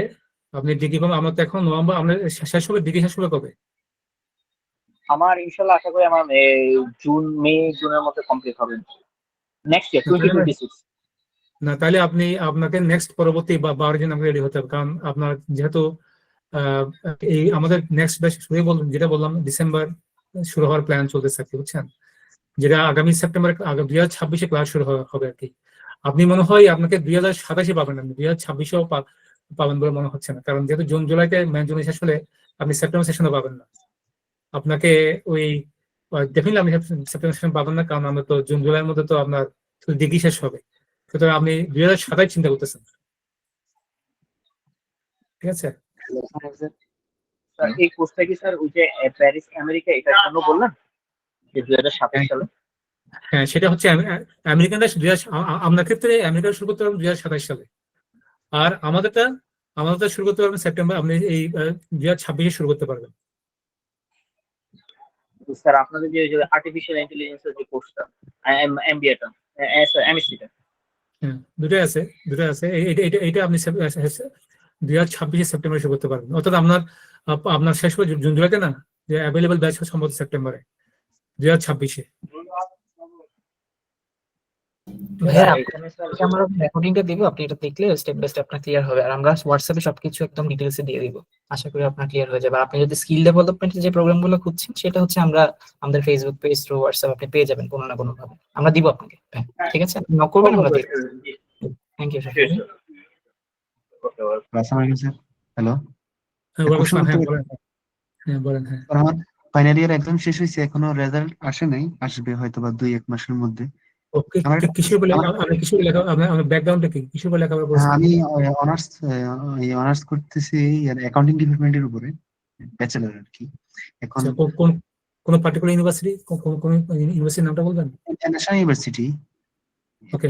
আপনি ডিগ্রি আমার তো এখন নভেম্বর, আমরা শেষ হবে, ডিগ্রি শেষ হবে কবে? আমার ইনশাআল্লাহ আশা করি আমার জুনের মধ্যে কমপ্লিট হবে, নেক্সট ইয়ার 2026। না, তাহলে আপনাকে নেক্সট পরবর্তী 12 দিন আমাকে রেডি হতে হবে, কারণ আপনার যেহেতু এই আমাদের নেক্সট ব্যাচ শুরু বললাম, যেটা বললাম ডিসেম্বর শুরু হওয়ার প্ল্যান চলতেছে আর কি, বুঝছেন? যেটা আগামী সেপ্টেম্বর 2026-এ ক্লাস শুরু হবে আর কি। আপনি মনে হয় আপনাকে 2027-এ পাবেন, আপনি 2026-এও পাবেন বলে মনে হচ্ছে না, কারণ যেহেতু জুন জুলাইতে জুন শেষ হলে আপনি সেপ্টেম্বর সেশনে পাবেন না। আপনাকে ওই ডেফিনেটলি আপনি সেপ্টেম্বর সেশন পাবেন না, কারণ আমরা তো জুন জুলাইয়ের মধ্যে তো আপনার ডিগ্রি শেষ হবে। সুতরাং আপনি 2027 চিন্তা করতেছেন, ঠিক আছে? স্যার, এই কোর্সটা কি স্যার ওই যে প্যারিস আমেরিকা এটার জন্য বললেন যে 2027 সালে? হ্যাঁ, সেটা হচ্ছে আমেরিকানরা আপনার ক্ষেত্রে আমেরিকা শুরু করতে পারবেন 2027 সালে, আর আমাদেরটা শুরু করতে পারবেন সেপ্টেম্বর, আপনি এই 2026-এ শুরু করতে পারবেন। স্যার, আপনাদের যে আর্টিফিশিয়াল ইন্টেলিজেন্সের যে কোর্সটা, এমবিএটা, এমএসসিটা, হ্যাঁ, দুটোই আছে। এইটা আপনি 2026-এ সেপ্টেম্বরে শুরু করতে পারবেন, অর্থাৎ আপনার শেষ হবে জুন জুলাইতে না, যে অ্যাভেলেবল ব্যাচ সম্ভবত সেপ্টেম্বরে 2026-এ। আমরা রেকর্ডিংটা দিব, আপনি এটা দেখলে স্টেপ বাই স্টেপ আপনার ক্লিয়ার হবে, আর আমরা হোয়াটসঅ্যাপে সবকিছু একদম ডিটেইলসে দিয়ে দিব। আশা করি আপনার ক্লিয়ার হয়ে যাবে। আপনি যদি স্কিল ডেভেলপমেন্টের যে প্রোগ্রামগুলো খুঁজছেন, সেটা হচ্ছে আমরা আমাদের ফেসবুক পেজ থ্রু হোয়াটসঅ্যাপ আপনি পেয়ে যাবেন কোনো না কোনো ভাবে, আমরা দিব আপনাকে। ঠিক আছে, আপনি নক করবেন, আমরা দিব। Thank you sir. হ্যালো, আমার ফাইনাল ইয়ার এক্সাম শেষ হয়েছে, এখনো রেজাল্ট আসে নাই, আসবে হয়তো বা 2-1 মাসের মধ্যে। আমি অনার্স করতেছি অ্যাকাউন্টিং ডিপার্টমেন্টের উপরে, ব্যাচেলর আর কি। এখন কোন পার্টিকুলার ইউনিভার্সিটি, কোন ইউনিভার্সিটির নামটা বলবেন? National university. ওকে,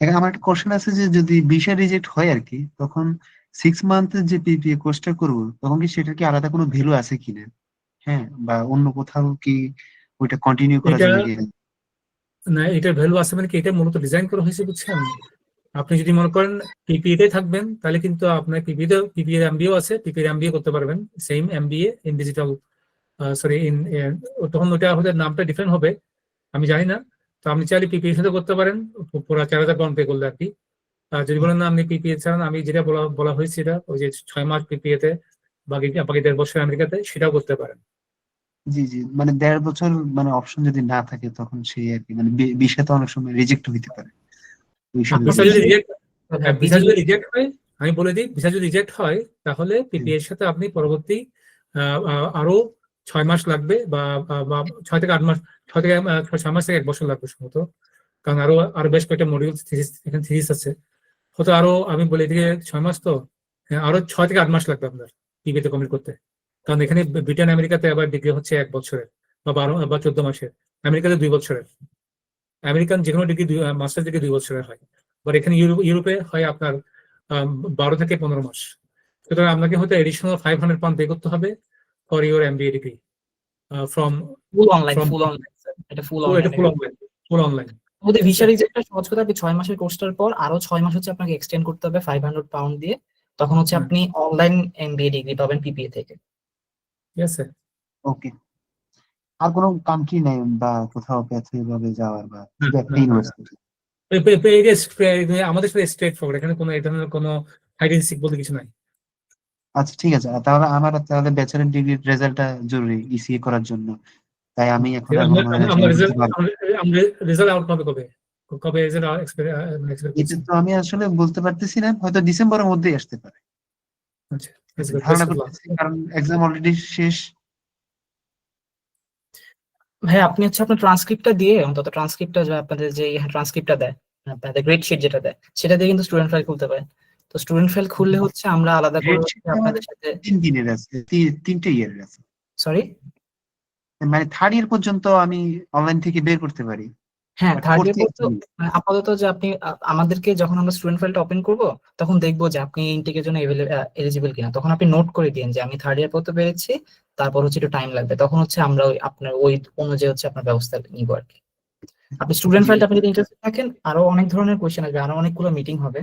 এখন আমার একটা কোশ্চেন আছে যে যদি ভিসা রিজেক্ট হয় আর কি, তখন 6 মান্থের যে পিপিএ কোর্সটা করব, তখন কি সেটার কি আলাদা কোনো ভ্যালু আছে কিনা? হ্যাঁ, বা অন্য কোথাও কি ওইটা কন্টিনিউ করা যাবে কিনা? না, এটা ভ্যালু আছে মানে কি, এটা মূলত ডিজাইন করা হয়েছে, বুঝছেন? আপনি যদি মনে করেন পিপিএতে থাকবেন, তাহলে কিন্তু আপনার পিপিএ এমবিএও আছে, পিপিএ এমবিএ করতে পারবেন, same MBA in digital, sorry in, তখন ওটা আমাদের নামটা ডিফারেন্ট হবে, আমি জানি না। তো আপনি চাইলে পিপিএর সাথে করতে পারেন, পুরো 4000 পাউন্ড পে করলে আর কি। যদি বলেন না আপনি পিপিএ চান, আমি যেটা বলা হয়েছে এটা ওই যে 6 মাস পিপিএ তে বাকি 1.5 বছর আমেরিকাতে, সেটাও করতে পারেন। জি জি, মানে 1.5 বছর মানে অপশন যদি না থাকে তখন সেই আর কি মানে ভিসা তো অনেক সময় রিজেক্ট হইতে পারে। ভিসা যদি রিজেক্ট হয়, আমি বলে দিই, ভিসা যদি রিজেক্ট হয় তাহলে পিপিএ এর সাথে আপনি পরবর্তী আরো 6 মাস লাগবে বা 6 থেকে 8 মাস, 6 থেকে 6 মাস থেকে 1 বছর লাগবে সম্ভবত, কারণ আরো বেশ কয়েকটা মডিউল এখানে থিসিস আছে। হয়তো আরো আমি বলি এদিকে 6 মাস, তো আরো 6 থেকে 8 মাস লাগবে আপনার পিপিএ তে কমপ্লিট করতে, কারণ এখানে ব্রিটেন আমেরিকাতে আবার ডিগ্রি হচ্ছে 1 বছরের বা 12 বা 14 মাসের, আমেরিকাতে 2 বছরের। আমেরিকান যে কোনো ডিগ্রি মাস্টার ডিগ্রি 2 বছরের হয়, বাট এখানে ইউরোপে হয় আপনার 12 থেকে 15 মাস। সুতরাং আপনাকে হয়তো এডিশনাল £500 পে করতে হবে for your MBA degree from full online, এটা ফুল অনলাইন। ওদের ভিসা রিজেক্টটা সহজ কথা, আপনি 6 মাসের কোর্সটার পর আরো 6 মাস হচ্ছে আপনাকে এক্সটেন্ড করতে হবে £500 দিয়ে, তখন হচ্ছে আপনি অনলাইন এমবিএ ডিগ্রি পাবেন পিপিএ থেকে। ঠিক আছে, ওকে। আর কোনো কান্ট্রি নেই বা কোথাও প্যাথওয়ে ভাবে যাওয়ার বা একটা ইউনিভার্সিটি? আমাদের সাথে স্ট্রেট ফরওয়ার্ড, এখানে কোনো এই ধরনের কোনো হাইড এন্ড সিক বলতে কিছু নাই। আচ্ছা ঠিক আছে, তাহলে আমার তাহলে ব্যাচেলর ডিগ্রির রেজাল্টটা জরুরি ইসিএ করার জন্য, তাই আমি এখন রেজাল্ট আউট কবে এটা তো আমি আসলে বলতে পারতেছি না, হয়তো ডিসেম্বরের মধ্যেই আসতে পারে ধারণা করতেছি, কারণ এক্সাম অলরেডি শেষ। ভাই আপনি হচ্ছে আপনার ট্রান্সক্রিপ্টটা দিয়ে, অন্তত ট্রান্সক্রিপ্টটা যে আপনাদের যে ট্রান্সক্রিপ্টটা দেয়, আপনাদের গ্রেড শিট যেটা দেয়, সেটা দিয়ে কিন্তু স্টুডেন্ট ফাইল খুলতে পারে। তো স্টুডেন্ট ফাইল খুললে হচ্ছে আমরা আলাদা করে আপনাদের সাথে 3 দিনের আছে, 3টে ইয়ারের আছে। সরি, মানে 3rd ইয়ার পর্যন্ত আমি অনলাইন থেকে বের করতে পারি। হ্যাঁ 3rd ইয়ার পর্যন্ত আপাতত যে আপনি আমাদেরকে যখন আমরা স্টুডেন্ট ফাইলটা ওপেন করব তখন দেখবো যে আপনি ইনটেকের জন্য এলিজিবল কিনা, তখন আপনি নোট করে দিন যে আমি 3rd ইয়ার পড়তে পেরেছি, তারপর হচ্ছে একটু টাইম লাগবে, তখন হচ্ছে আমরা আপনার ওই অনুযায়ী হচ্ছে আপনার ব্যবস্থা নিব আর কি। আপনি স্টুডেন্ট ফাইলটা আপনি যদি ইন্টারেস্টেড থাকেন, আরো অনেক ধরনের কোশ্চেন আসবে, আরো অনেকগুলো মিটিং হবে।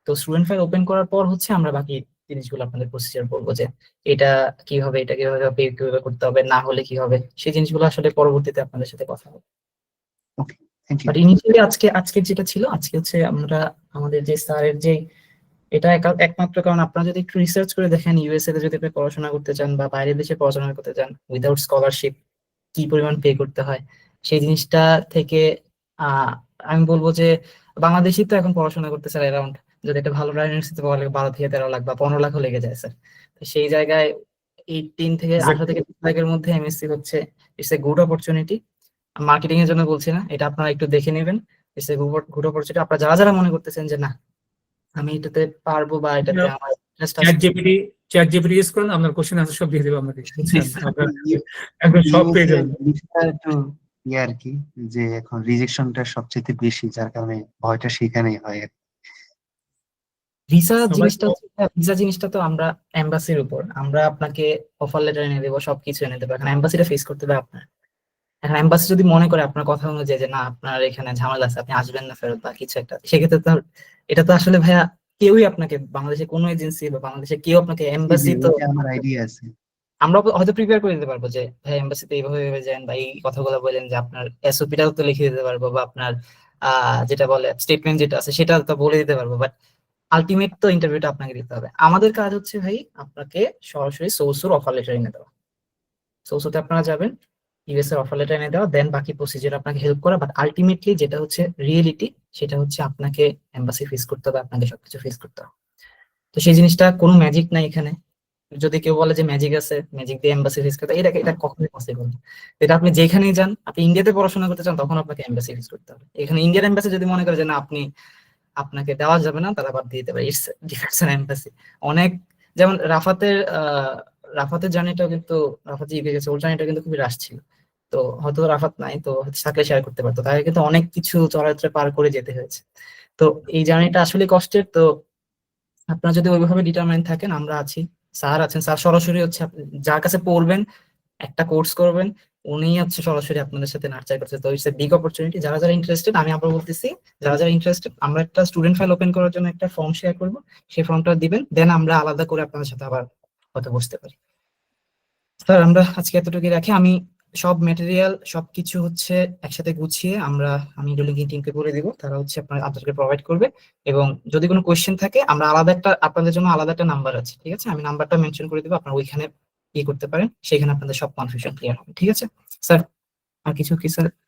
তো স্টুডেন্ট ফাইল ওপেন করার পর হচ্ছে আমরা বাকি জিনিসগুলো আপনাদের প্রসিজার বলবো, যে এটা কিভাবে কিভাবে করতে হবে, না হলে কি হবে, সেই জিনিসগুলো আসলে পরবর্তীতে আপনাদের সাথে কথা হবে। বাট ইনিশিয়ালি আজকে যেটা ছিল, আজকে হচ্ছে আমরা আমাদের যে স্যারের যে এটা একমাত্র কারণ, আপনারা যদি একটু রিসার্চ করে দেখেন ইউএসএ তে যদি আপনি পড়াশোনা করতে চান বা বাইরের দেশে পড়াশোনা করতে চান উইদাউট স্কলারশিপ কি পরিমাণ পে করতে হয়, সেই জিনিসটা থেকে আমি বলবো যে বাংলাদেশি তো এখন পড়াশোনা করতে স্যার অ্যারাউন্ড, যদি একটা ভালো ইউনিভার্সিটিতে পড়ালে 12 থেকে 13 লাখ বা 15 লাখও লেগে যায় স্যার। তো সেই জায়গায় 18 থেকে 18 থেকে 20 লাখের মধ্যে এমএসসি হচ্ছে it's a good opportunity. Marketing এর জন্য বলছি না, এটা আপনারা একটু দেখে নেবেন, ইটস এ গুড অপরচুনিটি। আপনারা যারা মনে করতেছেন যে না আমি এটাতে পারবো বা এটাতে আমার চ্যাট জিপিটি ইউজ করেন, আপনার কোশ্চেন আনসার সব দিয়ে দেবে আপনাকে, একদম সব পেয়ে যাবেন। একটু আর কি যে এখন রিজেকশনটা সবচেয়ে বেশি, যার কারণে ভয়টা সেখানেই হয়। ভিসা জিনিসটা তো আমরা এমবাসির উপর, আমরা আপনাকে অফার লেটার এনে দেবো, সবকিছু এনে দেবো, এখন এমবাসিটা ফেস করতে হবে আপনার। এখন এমবাসি যদি মনে করে আপনার কথা অনুযায়ী যে না আপনার এখানে ঝামেলা আছে, আপনি আসবেন না ফেরত বা কিছু একটা, সেক্ষেত্রে তো এটা তো আসলে ভাইয়া কেউই আপনাকে, বাংলাদেশে কোনো এজেন্সি বা বাংলাদেশে কেউ আপনাকে এমবাসি, তো আমার আইডিয়া আছে, আমরা হয়তো প্রিপেয়ার করে দিতে পারবো যে ভাই এমবাসিতে এইভাবে যান বা এই কথাগুলো বলেন, যে আপনার এসওপিটাও তো লিখে দিতে পারবো বা আপনার যেটা বলে স্টেটমেন্ট যেটা আছে সেটা তো বলে দিতে পারবো, বাট আলটিমেট তো ইন্টারভিউটা আপনাকে দিতে হবে। আমাদের কাজ হচ্ছে ভাই আপনাকে সরাসরি সোর্সের অফার লেটার এনে দেওয়া, সোর্সতে আপনারা যাবেন, ইউএস এর অফার লেটার এনে দেওয়া, দেন বাকি প্রসিজার আপনাকে হেল্প করা, বাট আলটিমেটলি যেটা হচ্ছে রিয়েলিটি সেটা হচ্ছে আপনাকে এমবাসি ফেস করতে হবে, আপনাকে সবকিছু ফেস করতে হবে। তো সেই জিনিসটা কোনো ম্যাজিক নাই এখানে। যদি কেউ বলে যে ম্যাজিক আছে, ম্যাজিক দিয়ে এমবাসি ফেস করতে, এটা কখনোই পসিবল না। এটা আপনি যেখানেই যান, আপনি ইন্ডিয়াতে পড়াশোনা করতে চান তখন আপনাকে এমবাসি ফেস করতে হবে। এখানে ইন্ডিয়ান এমবাসি যদি মনে করে যে না আপনাকে দেওয়া যাবে না, তারা বাদ দিয়ে দিতে পারে, ইটস ডিফারেন্স এমবাসি। অনেক যেমন রাফাতের জার্নিটাও কিন্তু, রাফাত যে গেছে ওর জার্নিটা কিন্তু খুবই রাশ ছিল, তো হয়তো রাফাত নাই, তো থাকলে শেয়ার করতে পারতো, তাকে কিন্তু অনেক কিছু চড়াইত্রে পার করে যেতে হয়েছে। তো এই জার্নিটা আসলে কষ্টের। তো আপনারা যদি ওইভাবে ডিটারমাইন থাকেন, আমরা আছি, স্যার আছেন, স্যার সরাসরি হচ্ছে যার কাছে পড়বেন একটা কোর্স করবেন উনি হচ্ছে সরাসরি আপনাদের সাথে নার্চার করছে। তো ইটস এ বিগ অপরচুনিটি। যারা ইন্টারেস্টেড, আমি আবার বলতেছি, যারা ইন্টারেস্টেড, আমরা একটা স্টুডেন্ট ফাইল ওপেন করার জন্য একটা ফর্ম শেয়ার করবো, সেই ফর্মটা দিবেন, দেন আমরা আলাদা করে আপনাদের সাথে আবার কথা বসতে পারি। স্যার আমরা আজকে এতটুকু রাখি। আমি সব ম্যাটেরিয়াল সবকিছু হচ্ছে একসাথে গুছিয়ে আমি ডেলিগেটিং টিমকে করে দিব, তারা হচ্ছে আপনাদেরকে প্রোভাইড করবে। এবং যদি কোনো কোয়েশ্চেন থাকে আমরা আপনাদের জন্য আলাদা একটা নাম্বার আছে, ঠিক আছে, আমি নাম্বারটা মেনশন করে দিব, আপনারা ওইখানে করতে পারেন, সেখানে আপনাদের সব কনফিউশন ক্লিয়ার হবে। ঠিক আছে স্যার, আর কিছু কি স্যার?